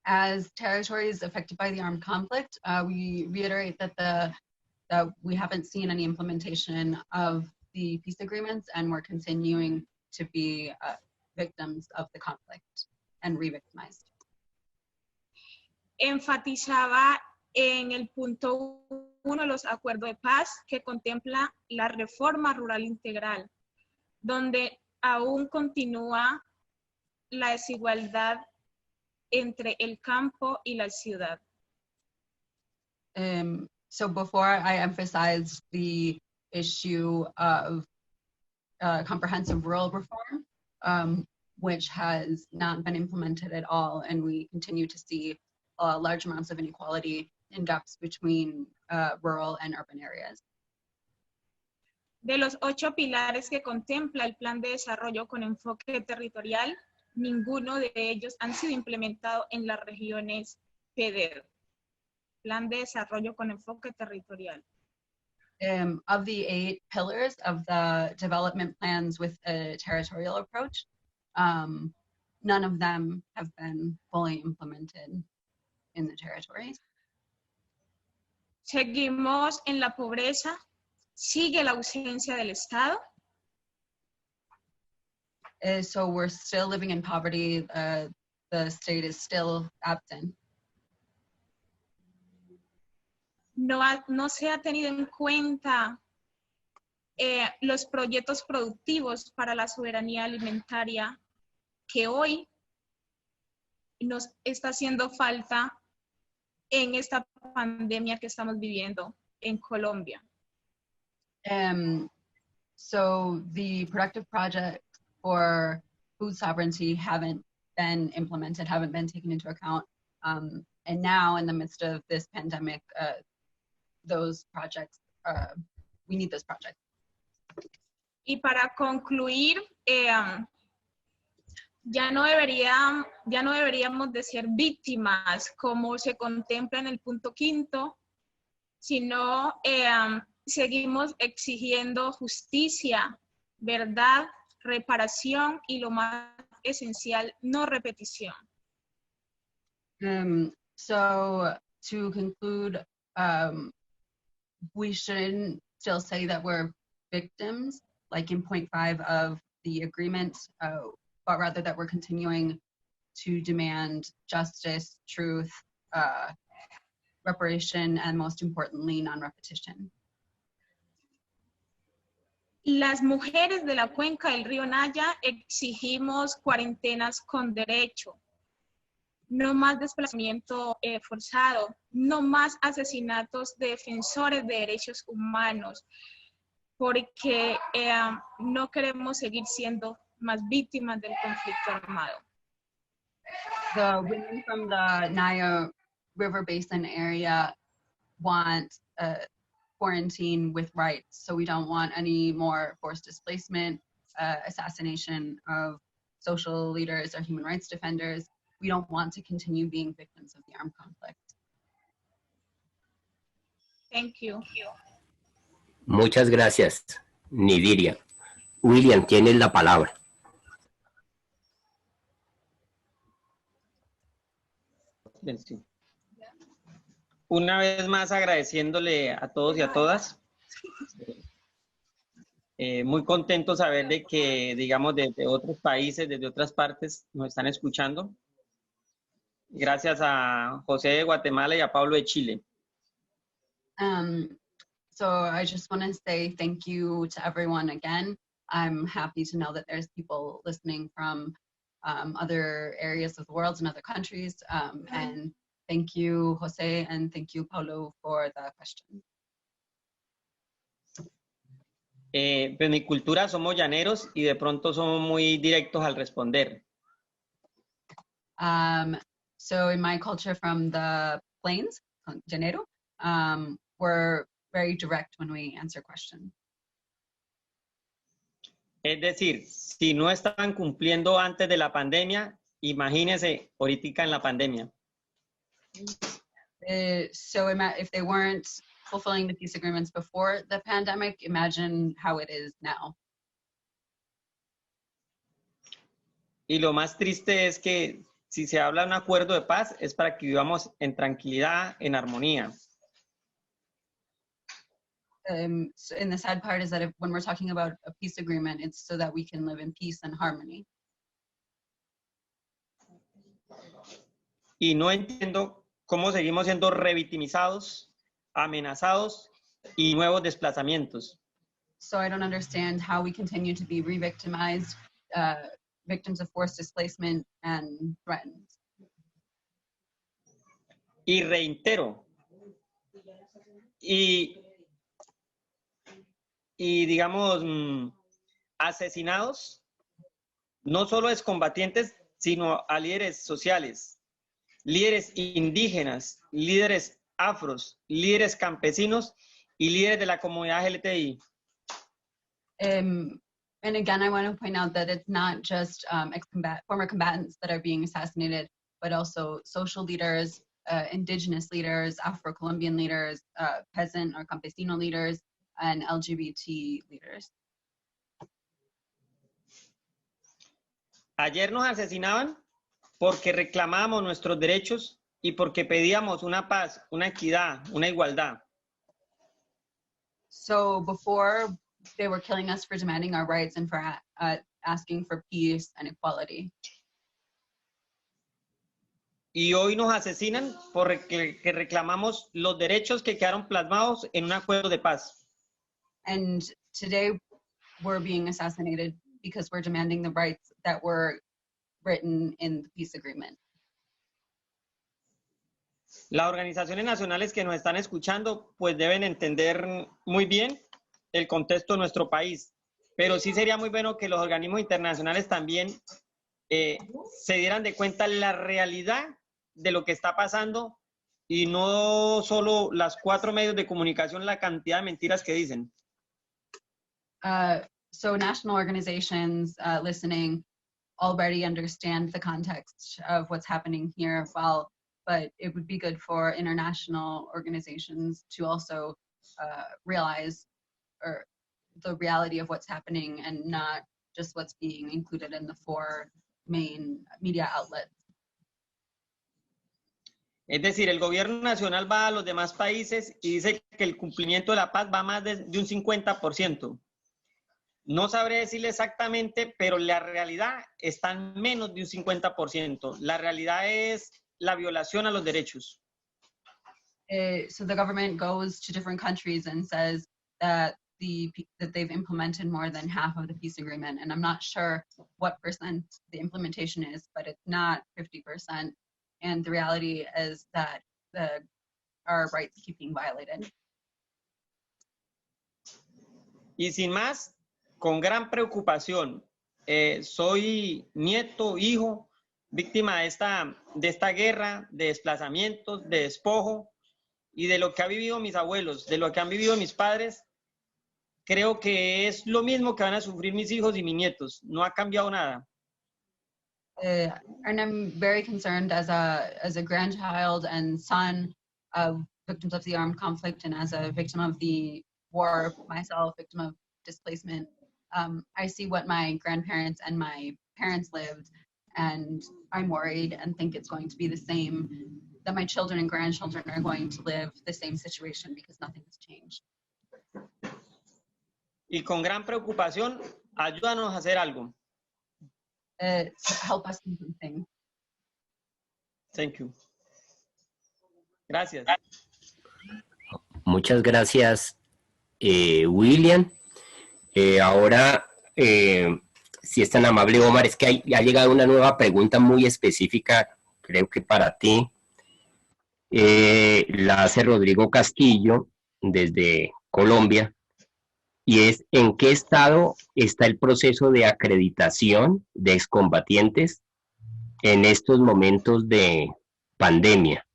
As territories affected by the armed conflict, we reiterate that we haven't seen any implementation of the peace agreements, and we're continuing to be victims of the conflict and re-victimized. Enfatizaba en el punto 1 de los acuerdos de paz que contempla la reforma rural integral, donde aún continúa la desigualdad entre el campo y la ciudad. So before I emphasized the issue of comprehensive rural reform, which has not been implemented at all, and we continue to see large amounts of inequality and gaps between rural and urban areas. De los 8 pilares que contempla el Plan de Desarrollo con Enfoque Territorial, ninguno de ellos han sido implementados en las regiones PDED. Plan de Desarrollo con Enfoque Territorial. Of the 8 pillars of the development plans with a territorial approach, none of them have been fully implemented in the territories. Seguimos en la pobreza, sigue la ausencia del Estado. So we're still living in poverty, the state is still absent. No se ha tenido en cuenta los proyectos productivos para la soberanía alimentaria que hoy nos está haciendo falta en esta pandemia que estamos viviendo en Colombia. So the productive projects for food sovereignty haven't been implemented, haven't been taken into account. And now in the midst of this pandemic, those projects, we need those projects. Y para concluir, ya no deberíamos de ser víctimas como se contempla en el punto 5, sino seguimos exigiendo justicia, verdad, reparación y lo más esencial, no repetición. So to conclude, we shouldn't still say that we're victims, like in point 5 of the agreement, but rather that we're continuing to demand justice, truth, reparation, and most importantly, non-repetition. Las mujeres de la cuenca del río Naya exigimos cuarentenas con derecho, no más desplazamiento forzado, no más asesinatos de defensores de derechos humanos, porque no queremos seguir siendo más víctimas del conflicto armado. The women from the Naya River Basin area want quarantine with rights, so we don't want any more forced displacement, assassination of social leaders or human rights defenders. We don't want to continue being victims of the armed conflict. Thank you. Muchas gracias, Nidiria. William, tienes la palabra. Una vez más agradeciéndole a todos y a todas. Muy contento saber de que, digamos, desde otros países, desde otras partes nos están escuchando. Gracias a José de Guatemala y a Pablo de Chile. So I just want to say thank you to everyone again. I'm happy to know that there's people listening from other areas of the world and other countries. And thank you, Jose, and thank you, Paulo, for the question. Pues mi cultura somos llaneros y de pronto somos muy directos al responder. So in my culture from the plains, llanero, we're very direct when we answer questions. Es decir, si no estaban cumpliendo antes de la pandemia, imagínense ahorita en la pandemia. So if they weren't fulfilling the peace agreements before the pandemic, imagine how it is now. Y lo más triste es que si se habla de un acuerdo de paz es para que vivamos en tranquilidad, en armonía. And the sad part is that when we're talking about a peace agreement, it's so that we can live in peace and harmony. Y no entiendo cómo seguimos siendo revictimizados, amenazados y nuevos desplazamientos. So I don't understand how we continue to be re-victimized, victims of forced displacement and threatened. Y reitero, y digamos, asesinados, no solo a excombatientes, sino a líderes sociales, líderes indígenas, líderes afros, líderes campesinos y líderes de la comunidad LGTBI. And again, I want to point out that it's not just former combatants that are being assassinated, but also social leaders, indigenous leaders, Afro-Colombian leaders, peasant or campesino leaders, and LGBT leaders. Ayer nos asesinaban porque reclamábamos nuestros derechos y porque pedíamos una paz, una equidad, una igualdad. So before, they were killing us for demanding our rights and for asking for peace and equality. Y hoy nos asesinan porque reclamamos los derechos que quedaron plasmados en un acuerdo de paz. And today we're being assassinated because we're demanding the rights that were written in the peace agreement. Las organizaciones nacionales que nos están escuchando pues deben entender muy bien el contexto de nuestro país, pero sí sería muy bueno que los organismos internacionales también se dieran de cuenta la realidad de lo que está pasando y no solo las 4 medios de comunicación, la cantidad de mentiras que dicen. So national organizations listening already understand the context of what's happening here well, but it would be good for international organizations to also realize the reality of what's happening and not just what's being included in the 4 main media outlets. Es decir, el gobierno nacional va a los demás países y dice que el cumplimiento de la paz va más de un 50%. No sabré decirle exactamente, pero la realidad está en menos de un 50%. La realidad es la violación a los derechos. So the government goes to different countries and says that they've implemented more than half of the peace agreement, and I'm not sure what percent the implementation is, but it's not 50%. And the reality is that our rights keep being violated. Y sin más, con gran preocupación, soy nieto, hijo, víctima de esta guerra, de desplazamientos, de despojo y de lo que han vivido mis abuelos, de lo que han vivido mis padres. Creo que es lo mismo que van a sufrir mis hijos y mis nietos. No ha cambiado nada. And I'm very concerned as a grandchild and son of victims of the armed conflict and as a victim of the war myself, victim of displacement. I see what my grandparents and my parents lived, and I'm worried and think it's going to be the same, that my children and grandchildren are going to live the same situation because nothing has changed. Y con gran preocupación, ayúdanos a hacer algo. Help us do something. Thank you. Gracias. Muchas gracias, William. Ahora, si es tan amable, Omar, es que ha llegado una nueva pregunta muy específica, creo que para ti. La hace Rodrigo Castillo, desde Colombia. y es ¿en qué estado está el proceso de acreditación de excombatientes en estos momentos de pandemia,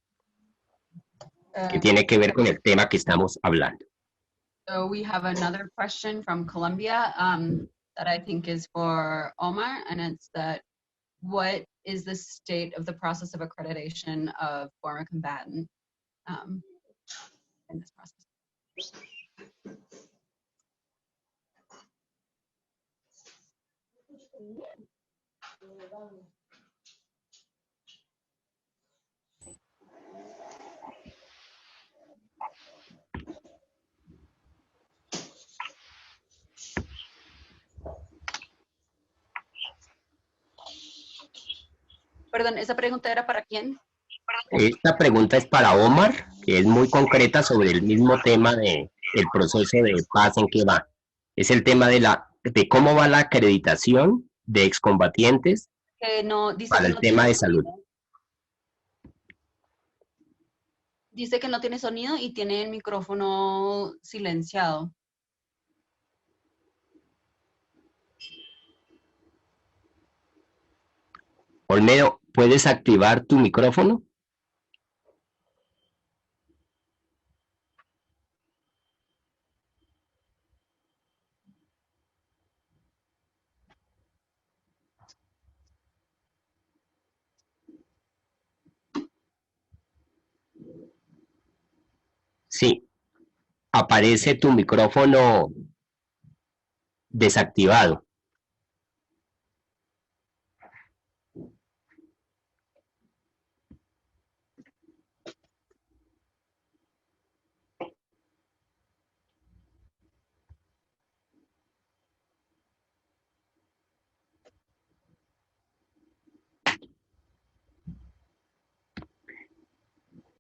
que tiene que ver con el tema que estamos hablando? So we have another question from Colombia that I think is for Omar, and it's that what is the state of the process of accreditation of former combatant in this process? Perdón, ¿esa pregunta era para quién? Esta pregunta es para Omar, que es muy concreta sobre el mismo tema de el proceso de paz en que va. Es el tema de cómo va la acreditación de excombatientes No, dice para que el no tema tiene de salud. sonido. Dice que no tiene sonido y tiene el micrófono silenciado. Olmedo, ¿puedes activar tu micrófono? Sí, aparece tu micrófono desactivado.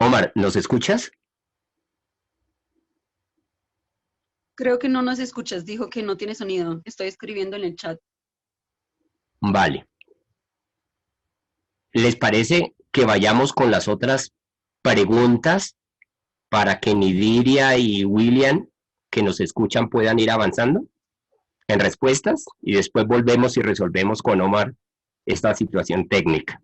Omar, ¿nos escuchas? Creo que no nos escuchas, dijo que no tiene sonido. Estoy escribiendo en el chat. Vale. ¿Les parece que vayamos con las otras preguntas para que Nidiria y William, que nos escuchan, puedan ir avanzando en respuestas? Y después volvemos y resolvemos con Omar esta situación técnica.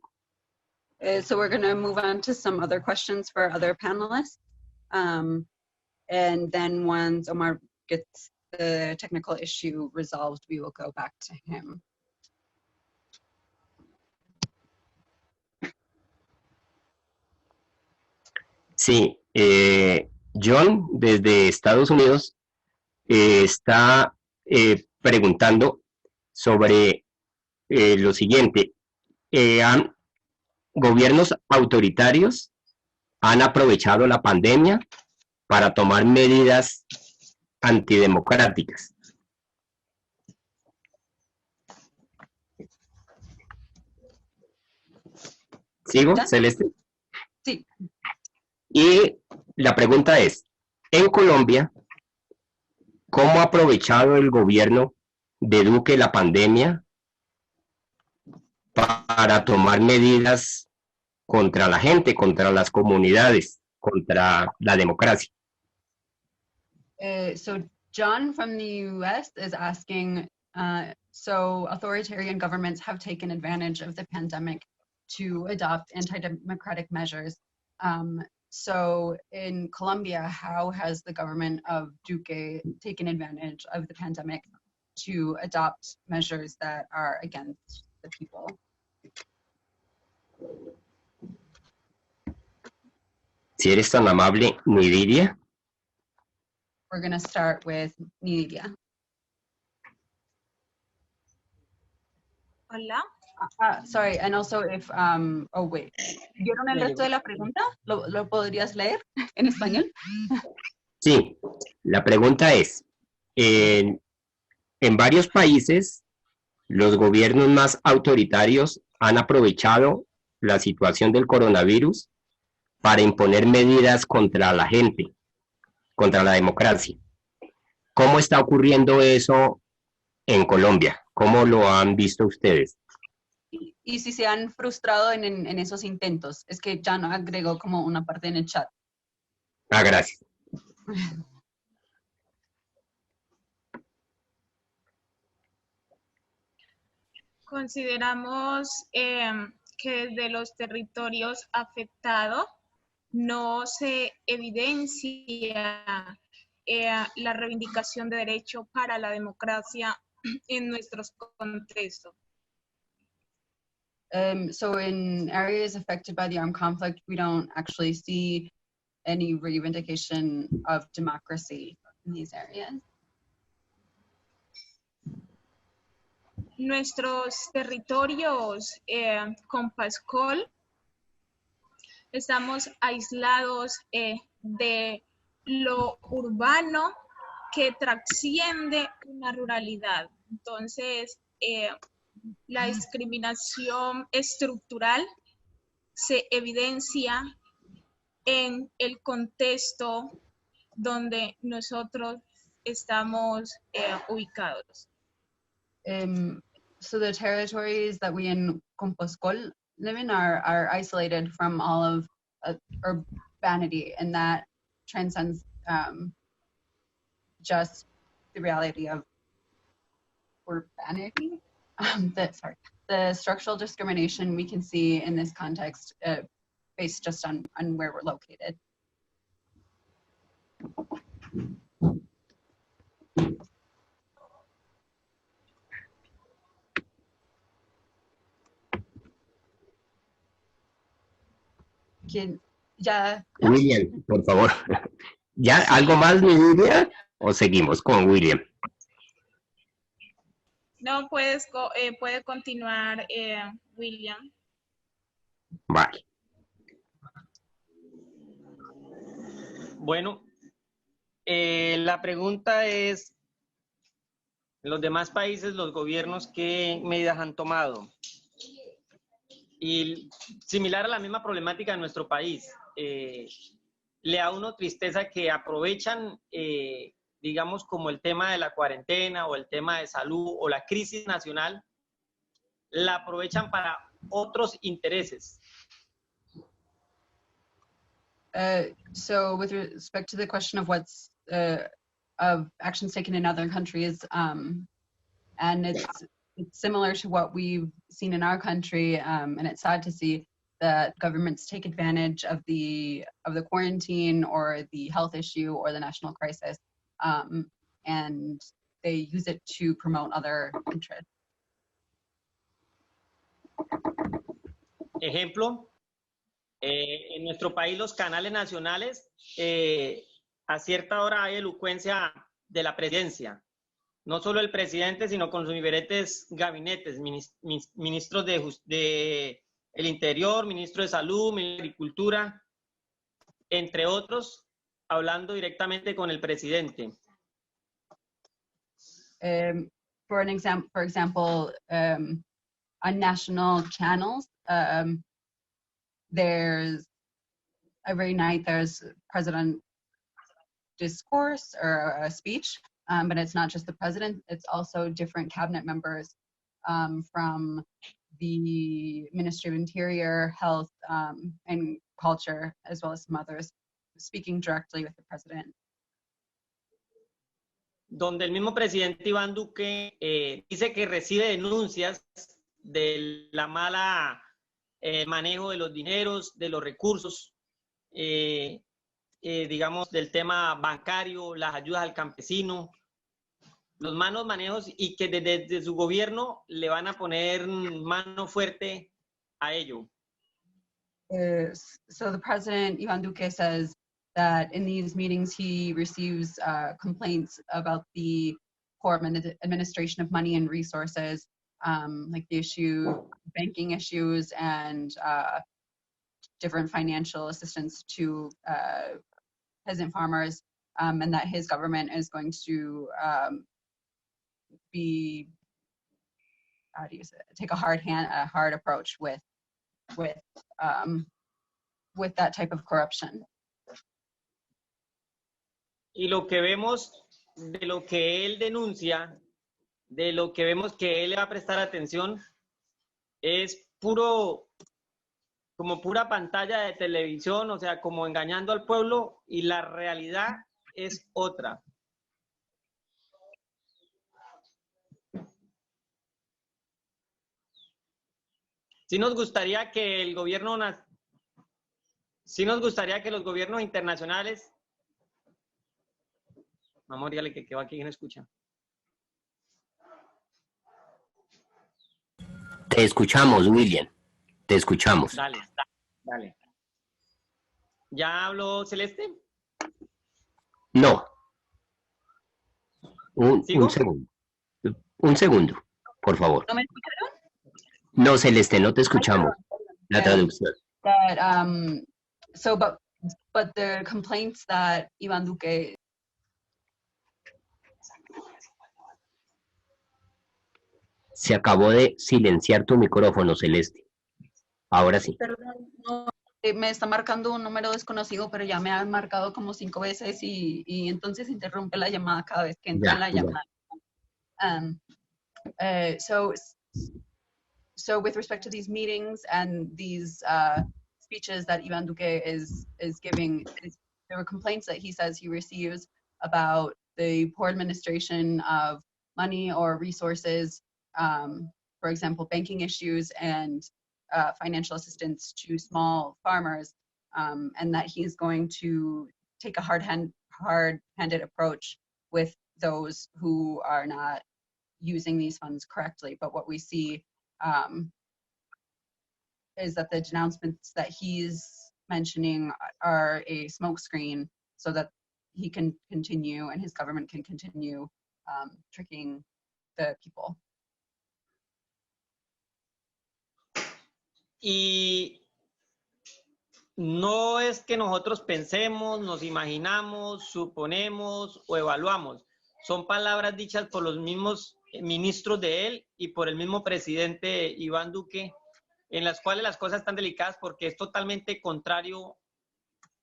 So we're going to move on to some other questions for other panelists. And then once Omar gets the technical issue resolved, we will go back to him. Sí, John, desde Estados Unidos, está preguntando sobre lo siguiente. Gobiernos autoritarios han aprovechado la pandemia para tomar medidas antidemocráticas. ¿Sigo, Celeste? Sí. Y la pregunta es, en Colombia, ¿cómo ha aprovechado el gobierno de Duque la pandemia para tomar medidas contra la gente, contra las comunidades, contra la democracia? So John from the US is asking, so authoritarian governments have taken advantage of the pandemic to adopt anti-democratic measures. So in Colombia, how has the government of Duque taken advantage of the pandemic to adopt measures that are against the people? Si eres tan amable, Nidiria. We're going to start with Nidia. Hola. Sorry, and also if, oh wait, ¿vieron el resto de la pregunta? ¿Lo podrías leer en español? Sí, la pregunta es, en varios países, los gobiernos más autoritarios han aprovechado la situación del coronavirus para imponer medidas contra la gente, contra la democracia. ¿Cómo está ocurriendo eso en Colombia? ¿Cómo lo han visto ustedes? Y si se han frustrado en esos intentos. Es que ya no agregó como una parte en el chat. Ah, gracias. Consideramos que desde los territorios afectados no se evidencia la reivindicación de derechos para la democracia en nuestros contextos. So in areas affected by the armed conflict, we don't actually see any reivindication of democracy in these areas. Nuestros territorios con PASCOL estamos aislados de lo urbano que trasciende una ruralidad. Entonces, la discriminación estructural se evidencia en el contexto donde nosotros estamos ubicados. So the territories that we in Composcol live in are isolated from all of urbanity, and that transcends just the reality of urbanity. The structural discrimination we can see in this context based just on where we're located. Ya. William, por favor. ¿Ya algo más, mi Lidia? ¿O seguimos con William? No, puede continuar, William. Vale. Bueno, la pregunta es, en los demás países, los gobiernos, ¿qué medidas han tomado? Y similar a la misma problemática en nuestro país, le da a uno tristeza que aprovechan, digamos, como el tema de la cuarentena o el tema de salud o la crisis nacional, la aprovechan para otros intereses. So with respect to the question of what's of actions taken in other countries, and it's similar to what we've seen in our country, and it's sad to see that governments take advantage of the quarantine or the health issue or the national crisis, and they use it to promote other interests. Ejemplo, en nuestro país los canales nacionales, a cierta hora hay elocuencia de la presidencia. No solo el presidente, sino con sus diferentes gabinetes, ministros de el Interior, ministro de Salud, ministro de Agricultura, entre otros, hablando directamente con el presidente. For example, on national channels, there's every night there's president discourse or a speech, but it's not just the president, it's also different cabinet members from the Ministry of Interior, Health, and Culture, as well as some others, speaking directly with the president. Donde el mismo presidente Iván Duque dice que recibe denuncias de la mala manejo de los dineros, de los recursos, digamos, del tema bancario, las ayudas al campesino, los malos manejos, y que desde su gobierno le van a poner mano fuerte a ello. So the president, Iván Duque, says that in these meetings he receives complaints about the poor administration of money and resources, like the banking issues and different financial assistance to peasant farmers, and that his government is going to take a hard approach with that type of corruption. Y lo que vemos de lo que él denuncia, de lo que vemos que él le va a prestar atención, es como pura pantalla de televisión, o sea, como engañando al pueblo, y la realidad es otra. Sí nos gustaría que el gobierno, sí nos gustaría que los gobiernos internacionales, vamos a dígale que va aquí, ¿quién escucha? Te escuchamos, William. Te escuchamos. Dale, dale. ¿Ya habló Celeste? No. ¿Sigo? Un segundo. Un segundo, por favor. ¿No me escucharon? No, Celeste, no te escuchamos. La traducción. That so but the complaints that Iván Duque Se acabó de silenciar tu micrófono, Celeste. Ahora sí. Perdón, no, me está marcando un número desconocido, pero ya me han marcado como 5 veces y entonces interrumpe la llamada cada vez que entra en la llamada. So with respect to these meetings and these speeches that Iván Duque is giving, there were complaints that he says he receives about the poor administration of money or resources, for example, banking issues and financial assistance to small farmers, and that he's going to take a hard-handed approach with those who are not using these funds correctly. But what we see is that the denouncements that he's mentioning are a smokescreen so that he can continue and his government can continue tricking the people. Y no es que nosotros pensemos, nos imaginamos, suponemos o evaluamos. Son palabras dichas por los mismos ministros de él y por el mismo presidente Iván Duque, en las cuales las cosas están delicadas porque es totalmente contrario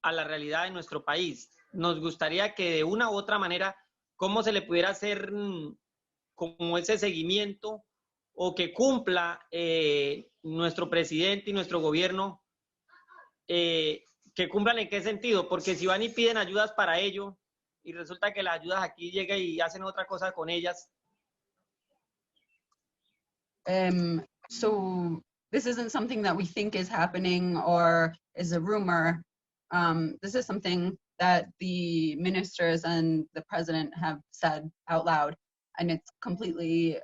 a la realidad de nuestro país. Nos gustaría que de una u otra manera, cómo se le pudiera hacer como ese seguimiento o que cumpla nuestro presidente y nuestro gobierno, que cumplan en qué sentido, porque si van y piden ayudas para ello y resulta que las ayudas aquí llegan y hacen otra cosa con ellas. So this isn't something that we think is happening or is a rumor. This is something that the ministers and the president have said out loud, and it's completely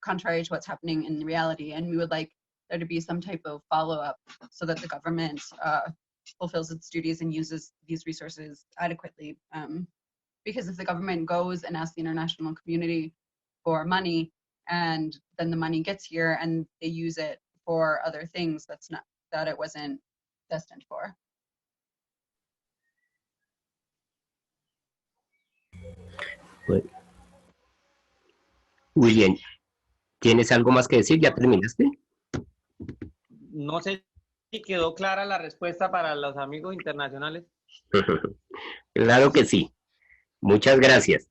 contrary to what's happening in reality. And we would like there to be some type of follow-up so that the government fulfills its duties and uses these resources adequately. Because if the government goes and asks the international community for money, and then the money gets here and they use it for other things that it wasn't destined for. William, ¿tienes algo más que decir? ¿Ya terminaste? No sé si quedó clara la respuesta para los amigos internacionales. Claro que sí. Muchas gracias.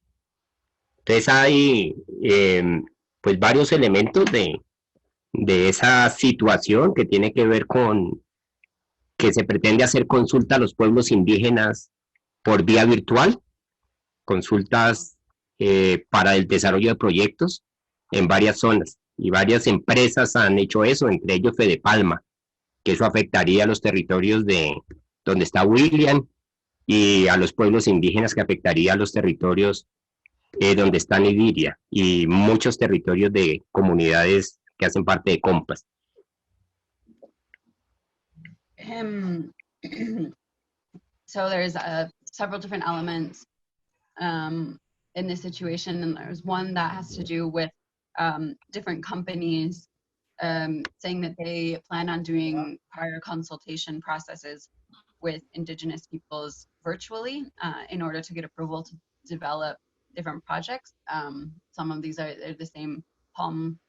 Entonces hay pues varios elementos de esa situación que tiene que ver con que se pretende hacer consulta a los pueblos indígenas por vía virtual, consultas para el desarrollo de proyectos en varias zonas, y varias empresas han hecho eso, entre ellos Fedepalma, que eso afectaría a los territorios de donde está William y a los pueblos indígenas, que afectaría a los territorios donde está Nidiria y muchos territorios de comunidades que hacen parte de Compas. So there's several different elements in this situation, and there's one that has to do with different companies saying that they plan on doing prior consultation processes with Indigenous peoples virtually in order to get approval to develop different projects. Some of these are the same palm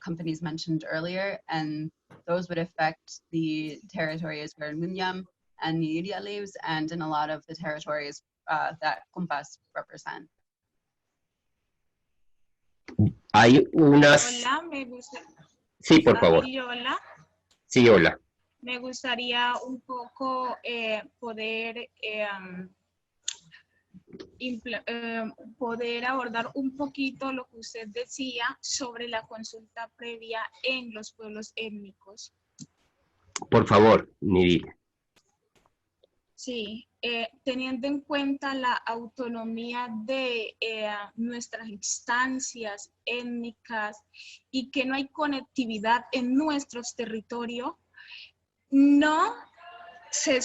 companies mentioned earlier, and those would affect the territories where Munyam and Nidiria lives, and in a lot of the territories that Kumpas represent. Hay unas... Hola, me gusta. Sí, por favor. Hola. Sí, hola. Me gustaría un poco poder poder abordar un poquito lo que usted decía sobre la consulta previa en los pueblos étnicos. Por favor, Nidiria. Sí, teniendo en cuenta la autonomía de nuestras instancias étnicas y que no hay conectividad en nuestros territorios, no se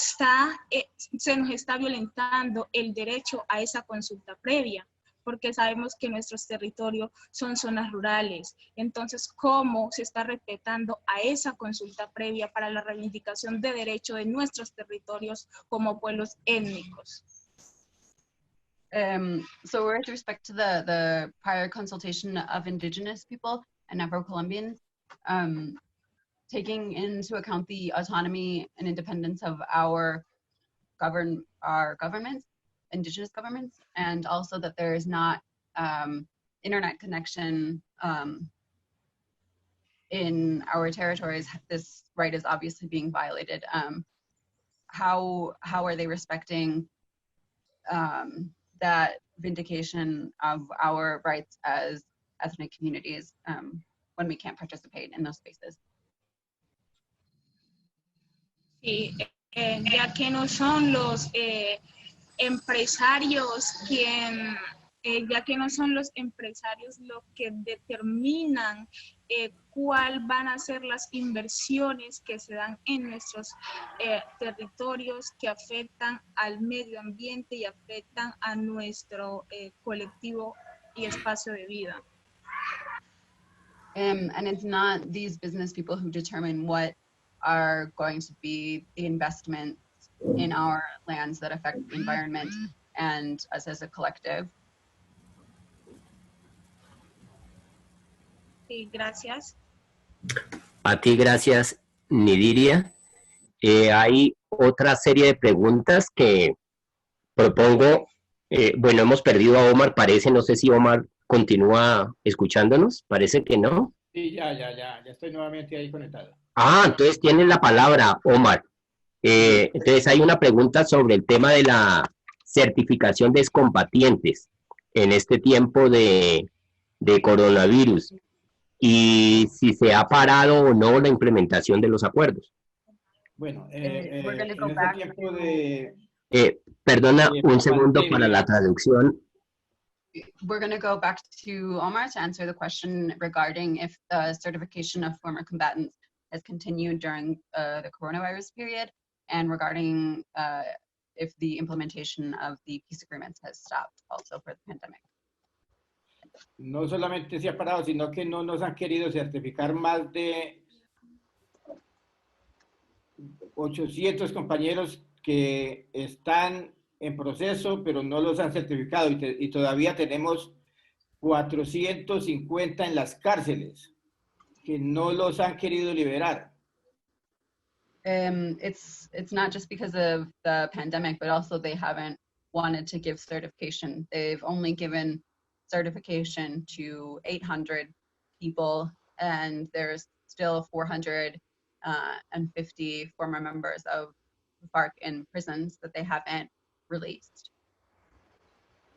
nos está violentando el derecho a esa consulta previa, porque sabemos que nuestros territorios son zonas rurales. Entonces, ¿cómo se está respetando a esa consulta previa para la reivindicación de derechos de nuestros territorios como pueblos étnicos? So with respect to the prior consultation of Indigenous people and Afro-Colombians, taking into account the autonomy and independence of our governments, Indigenous governments, and also that there is not internet connection in our territories, this right is obviously being violated. How are they respecting that vindication of our rights as ethnic communities when we can't participate in those spaces? Sí, ya que no son los empresarios los que determinan cuál van a ser las inversiones que se dan en nuestros territorios que afectan al medio ambiente y afectan a nuestro colectivo y espacio de vida. And it's not these business people who determine what are going to be the investments in our lands that affect the environment and us as a collective. Sí, gracias. A ti gracias, Nidiria. Hay otra serie de preguntas que propongo. Bueno, hemos perdido a Omar, parece, no sé si Omar continúa escuchándonos, parece que no. Sí, ya estoy nuevamente ahí conectado. Ah, entonces tienes la palabra, Omar. Entonces hay una pregunta sobre el tema de la certificación de excombatientes en este tiempo de coronavirus y si se ha parado o no la implementación de los acuerdos. Bueno, We're gonna go en back este tiempo de... Perdona un segundo para la traducción. We're going to go back to Omar to answer the question regarding if the certification of former combatants has continued during the coronavirus period, and regarding if the implementation of the peace agreements has stopped also for the pandemic. No solamente se ha parado, sino que no nos han querido certificar más de 800 compañeros que están en proceso, pero no los han certificado y todavía tenemos 450 en las cárceles que no los han querido liberar. It's not just because of the pandemic, but also they haven't wanted to give certification. They've only given certification to 800 people, and there's still 450 former members of FARC in prisons that they haven't released.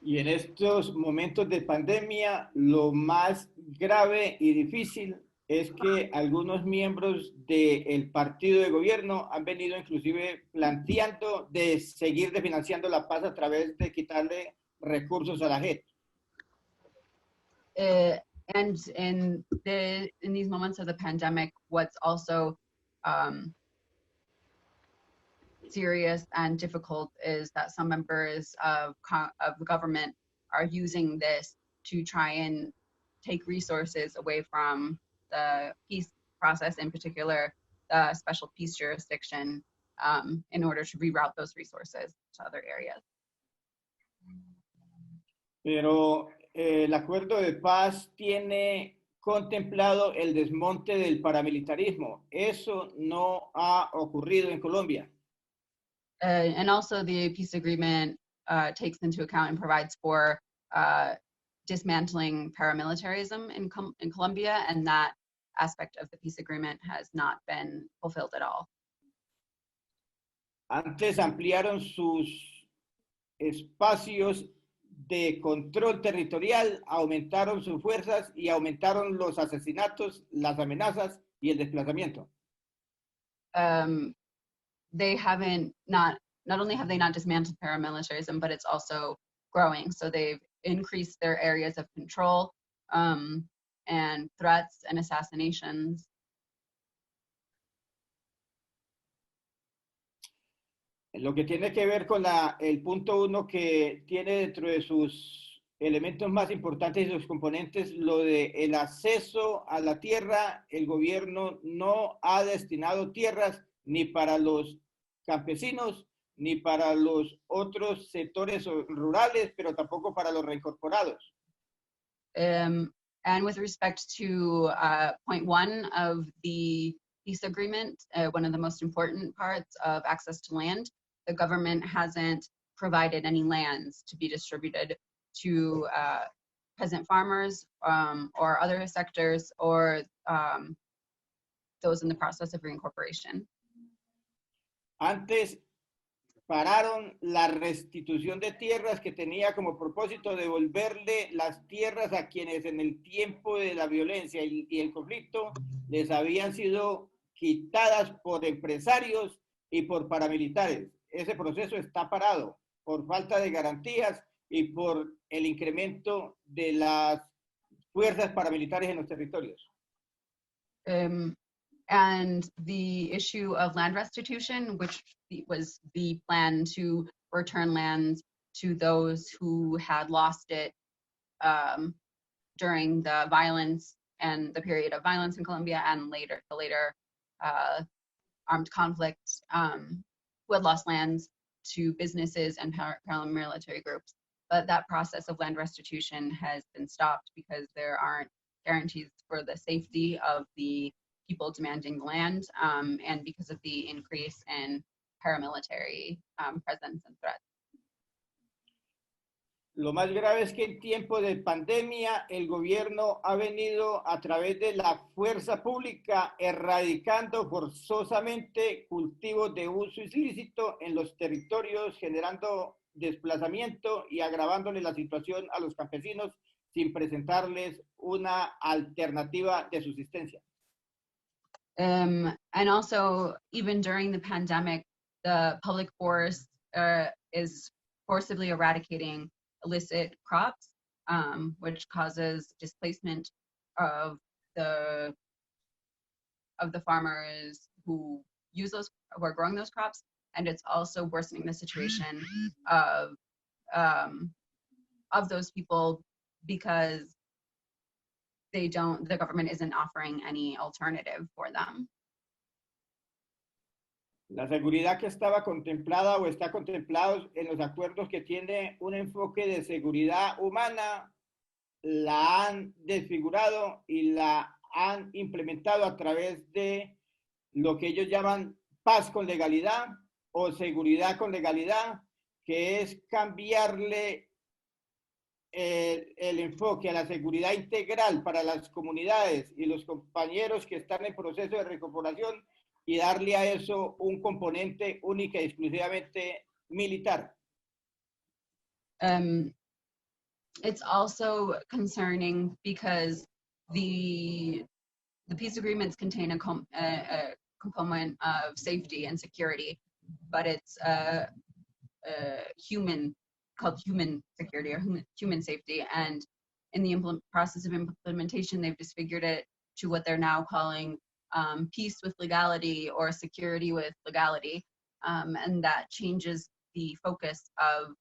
Y en estos momentos de pandemia, lo más grave y difícil es que algunos miembros del partido de gobierno han venido inclusive planteando de seguir financiando la paz a través de quitarle recursos a la JEP. And in these moments of the pandemic, what's also serious and difficult is that some members of the government are using this to try and take resources away from the peace process, in particular, the special peace jurisdiction, in order to reroute those resources to other areas. Pero el acuerdo de paz tiene contemplado el desmonte del paramilitarismo. Eso no ha ocurrido en Colombia. And also the peace agreement takes into account and provides for dismantling paramilitarism in Colombia, and that aspect of the peace agreement has not been fulfilled at all. Antes ampliaron sus espacios de control territorial, aumentaron sus fuerzas y aumentaron los asesinatos, las amenazas y el desplazamiento. They haven't not only have they not dismantled paramilitarism, but it's also growing. So they've increased their areas of control and threats and assassinations. Lo que tiene que ver con el punto 1 que tiene dentro de sus elementos más importantes y sus componentes, lo de el acceso a la tierra. El gobierno no ha destinado tierras ni para los campesinos, ni para los otros sectores rurales, pero tampoco para los reincorporados. And with respect to point 1 of the peace agreement, one of the most important parts of access to land, the government hasn't provided any lands to be distributed to peasant farmers or other sectors or those in the process of reincorporation. Antes pararon la restitución de tierras que tenía como propósito devolverle las tierras a quienes en el tiempo de la violencia y el conflicto les habían sido quitadas por empresarios y por paramilitares. Ese proceso está parado por falta de garantías y por el incremento de las fuerzas paramilitares en los territorios. And the issue of land restitution, which was the plan to return lands to those who had lost it during the violence and the period of violence in Colombia and the later armed conflict, who had lost lands to businesses and paramilitary groups. But that process of land restitution has been stopped because there aren't guarantees for the safety of the people demanding land and because of the increase in paramilitary presence and threats. Lo más grave es que en tiempo de pandemia el gobierno ha venido a través de la fuerza pública erradicando forzosamente cultivos de uso ilícito en los territorios, generando desplazamiento y agravándole la situación a los campesinos sin presentarles una alternativa de subsistencia. And also, even during the pandemic, the public forest is forcibly eradicating illicit crops, which causes displacement of the farmers who are growing those crops, and it's also worsening the situation of those people because the government isn't offering any alternative for them. La seguridad que estaba contemplada o está contemplado en los acuerdos que tiene un enfoque de seguridad humana, la han desfigurado y la han implementado a través de lo que ellos llaman paz con legalidad o seguridad con legalidad, que es cambiarle el enfoque a la seguridad integral para las comunidades y los compañeros que están en proceso de recuperación y darle a eso un componente única y exclusivamente militar. It's also concerning because the peace agreements contain a component of safety and security, but it's called human security or human safety, and in the process of implementation, they've disfigured it to what they're now calling peace with legality or security with legality, and that changes the focus of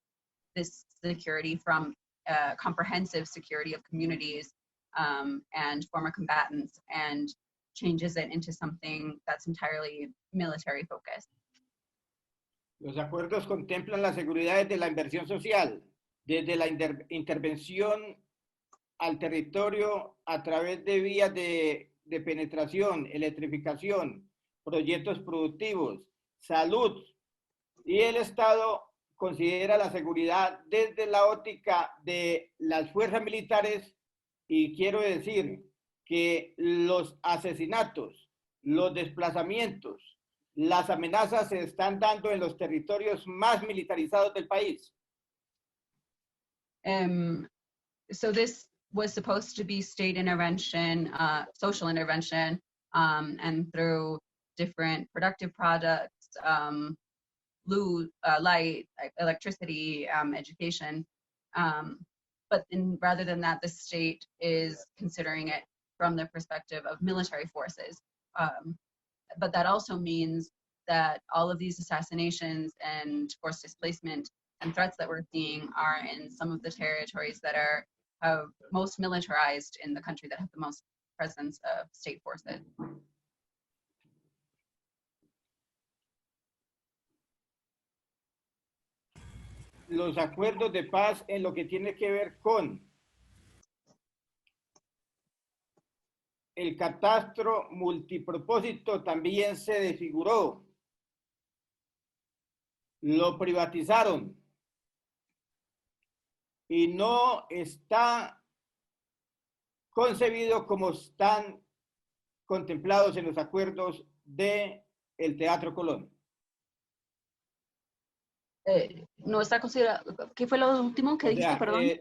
this security from comprehensive security of communities and former combatants, and changes it into something that's entirely military focused. Los acuerdos contemplan la seguridad desde la inversión social, desde la intervención al territorio a través de vías de penetración, electrificación, proyectos productivos, salud, y el Estado considera la seguridad desde la óptica de las fuerzas militares, y quiero decir que los asesinatos, los desplazamientos, las amenazas se están dando en los territorios más militarizados del país. So this was supposed to be state intervention, social intervention, and through different productive products, light, electricity, education. But rather than that, the state is considering it from the perspective of military forces. But that also means that all of these assassinations and forced displacement and threats that we're seeing are in some of the territories that are most militarized in the country, that have the most presence of state forces. Los acuerdos de paz en lo que tiene que ver con el catastro multipropósito también se desfiguró. Lo privatizaron y no está concebido como están contemplados en los acuerdos de el Teatro Colón. No está considerado. ¿Qué fue lo último que dijiste, perdón?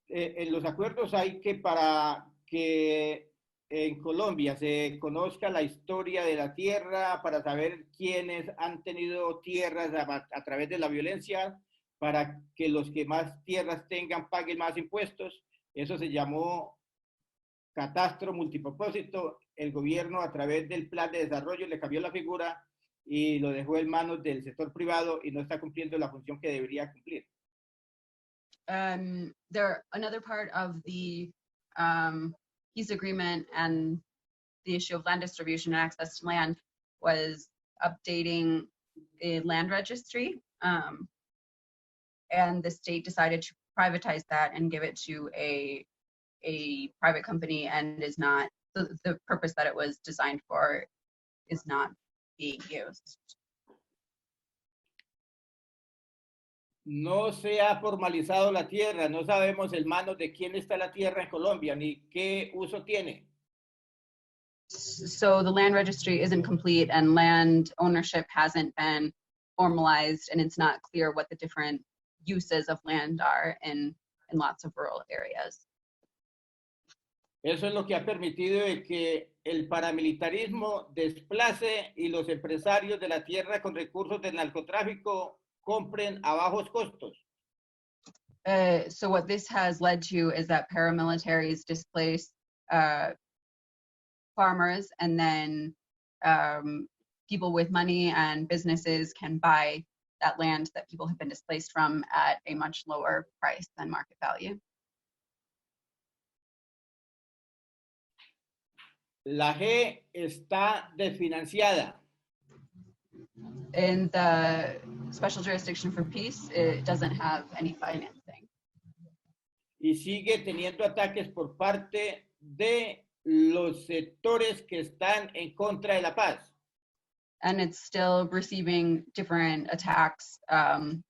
En los acuerdos hay que, para que en Colombia se conozca la historia de la tierra, para saber quiénes han tenido tierras a través de la violencia, para que los que más tierras tengan paguen más impuestos. Eso se llamó catastro multipropósito. El gobierno, a través del plan de desarrollo, le cambió la figura y lo dejó en manos del sector privado y no está cumpliendo la función que debería cumplir. Another part of the peace agreement and the issue of land distribution and access to land was updating the land registry, and the state decided to privatize that and give it to a private company, and is not the purpose that it was designed for is not being used. No se ha formalizado la tierra, no sabemos en manos de quién está la tierra en Colombia, ni qué uso tiene. So the land registry isn't complete and land ownership hasn't been formalized, and it's not clear what the different uses of land are in lots of rural areas. Eso es lo que ha permitido de que el paramilitarismo desplace y los empresarios de la tierra con recursos del narcotráfico compren a bajos costos. So what this has led to is that paramilitaries displace farmers, and then people with money and businesses can buy that land that people have been displaced from at a much lower price than market value. La G está desfinanciada. In the Special Jurisdiction for Peace, it doesn't have any financing. Y sigue teniendo ataques por parte de los sectores que están en contra de la paz. And it's still receiving different attacks from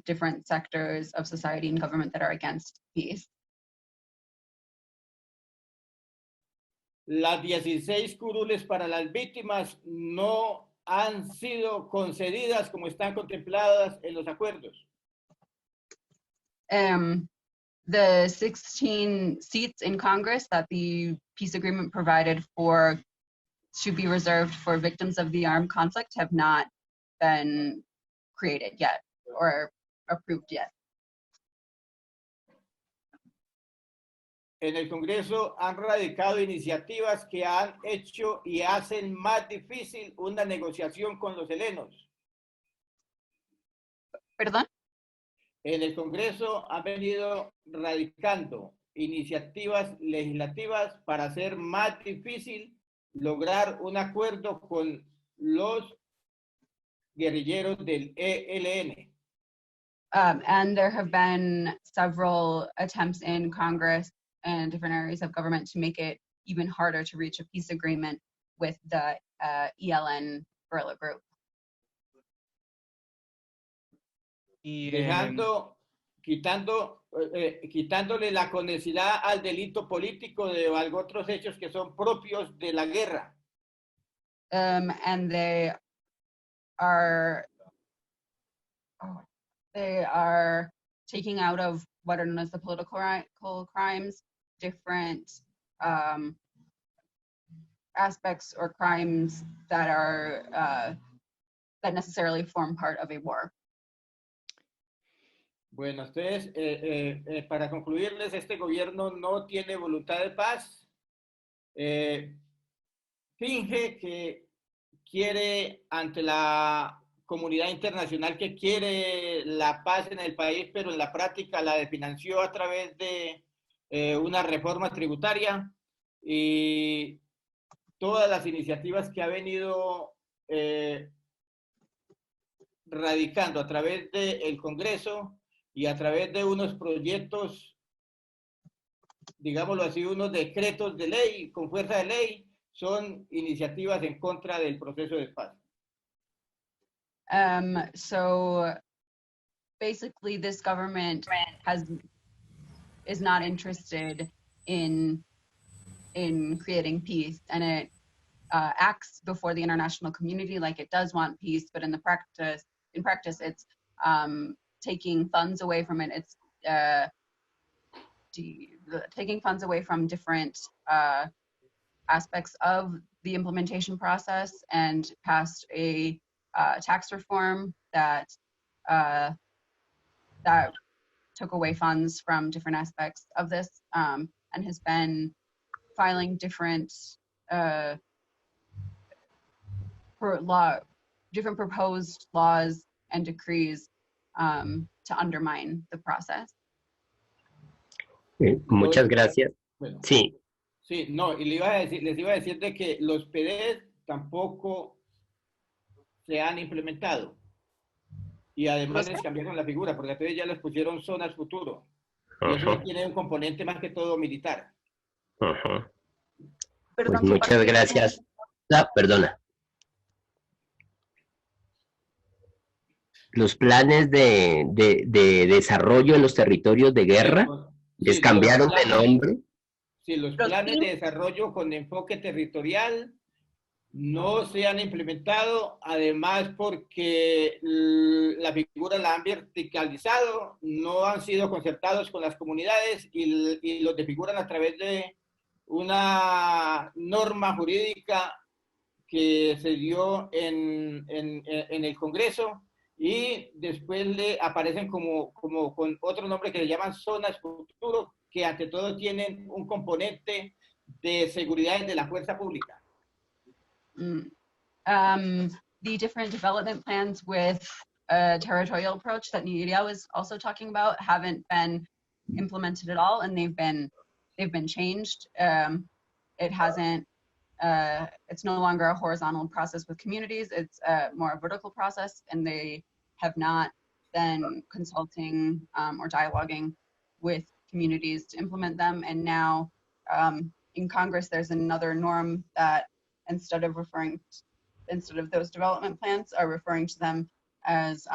different sectors of society and government that are against peace. Las 16 curules para las víctimas no han sido concedidas como están contempladas en los acuerdos. The 16 seats in Congress that the peace agreement provided for should be reserved for victims of the armed conflict have not been created yet or approved yet. En el Congreso han radicado iniciativas que han hecho y hacen más difícil una negociación con los helenos. ¿Perdón? En el Congreso han venido radicando iniciativas legislativas para hacer más difícil lograr un acuerdo con los guerrilleros del ELN. And there have been several attempts in Congress and different areas of government to make it even harder to reach a peace agreement with the ELN guerrilla group. Quitándole la conexidad al delito político de otros hechos que son propios de la guerra. And they are taking out of what are known as the political crimes, different aspects or crimes that are that necessarily form part of a war. Bueno, entonces, para concluirles, este gobierno no tiene voluntad de paz. Finge que quiere ante la comunidad internacional que quiere la paz en el país, pero en la práctica la desfinanció a través de una reforma tributaria y todas las iniciativas que ha venido radicando a través del Congreso y a través de unos proyectos, digámoslo así, unos decretos de ley con fuerza de ley, son iniciativas en contra del proceso de paz. So basically this government is not interested in creating peace, and it acts before the international community like it does want peace, but in practice it's taking funds away from it. It's taking funds away from different aspects of the implementation process, and passed a tax reform that that took away funds from different aspects of this, and has been filing different different proposed laws and decrees to undermine the process. Muchas gracias. Bueno, Sí. Sí, no, y les iba a decir de que los PDs tampoco se han implementado. Y además les cambiaron la figura, porque entonces ya les pusieron zonas futuro. Y eso tiene un componente más que todo militar. Pues muchas gracias. Perdona. Los planes de desarrollo en los territorios de guerra, ¿les cambiaron de nombre? Sí, los planes de desarrollo con enfoque territorial no se han implementado, además porque la figura la han verticalizado, no han sido concertados con las comunidades y los desfiguran a través de una norma jurídica que se dio en el Congreso, y después le aparecen como con otro nombre que le llaman zonas futuro, que ante todo tienen un componente de seguridad de la fuerza pública. The different development plans with a territorial approach that Nidia was also talking about haven't been implemented at all, and they've been changed. It hasn't. It's no longer a horizontal process with communities. It's more a vertical process, and they have not been consulting or dialoguing with communities to implement them. And now in Congress, there's another norm that instead of those development plans are referring to them as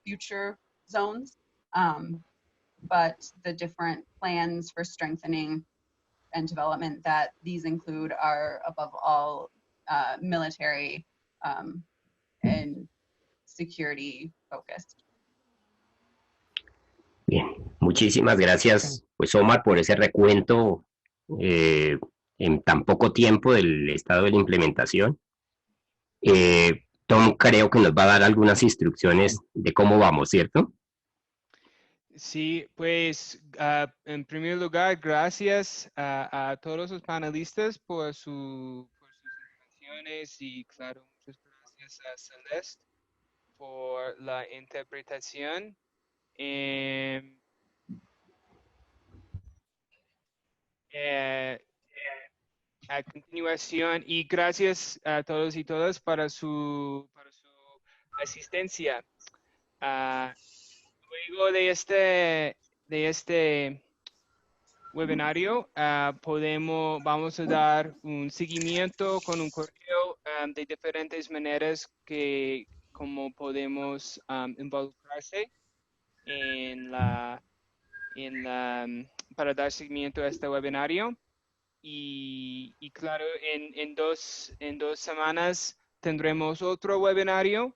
future zones. But the different plans for strengthening and development that these include are above all military and security focused. Bien, muchísimas gracias, pues Omar, por ese recuento en tan poco tiempo del estado de la implementación. Tom creo que nos va a dar algunas instrucciones de cómo vamos, ¿cierto? Sí, pues en primer lugar, gracias a todos los panelistas por sus intervenciones, y claro, muchas gracias a Celeste por la interpretación. A continuación, y gracias a todos y todas para su asistencia. Luego de este webinario, vamos a dar un seguimiento con un correo de diferentes maneras como podemos involucrarse para dar seguimiento a este webinario. Y claro, en dos semanas tendremos otro webinario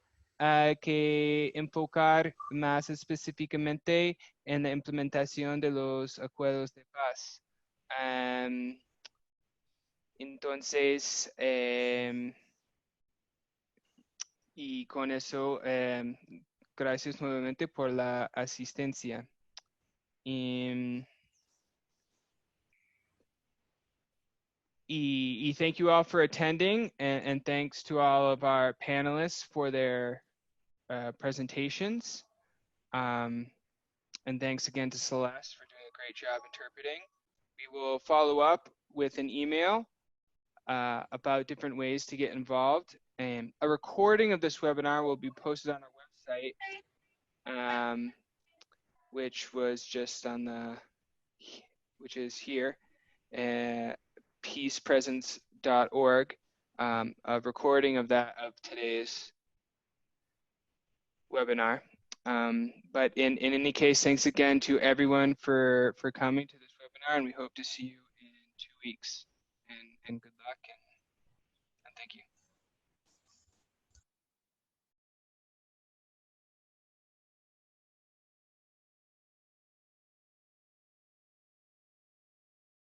que enfocar más específicamente en la implementación de los acuerdos de paz. Entonces, y con eso, gracias nuevamente por la asistencia. Y thank you all for attending, and thanks to all of our panelists for their presentations. And thanks again to Celeste for doing a great job interpreting. We will follow up with an email about different ways to get involved. And a recording of this webinar will be posted on our website, which was just on the, which is here, peacepresence.org, a recording of that, of today's webinar. But in any case, thanks again to everyone for coming to this webinar, and we hope to see you in 2 weeks.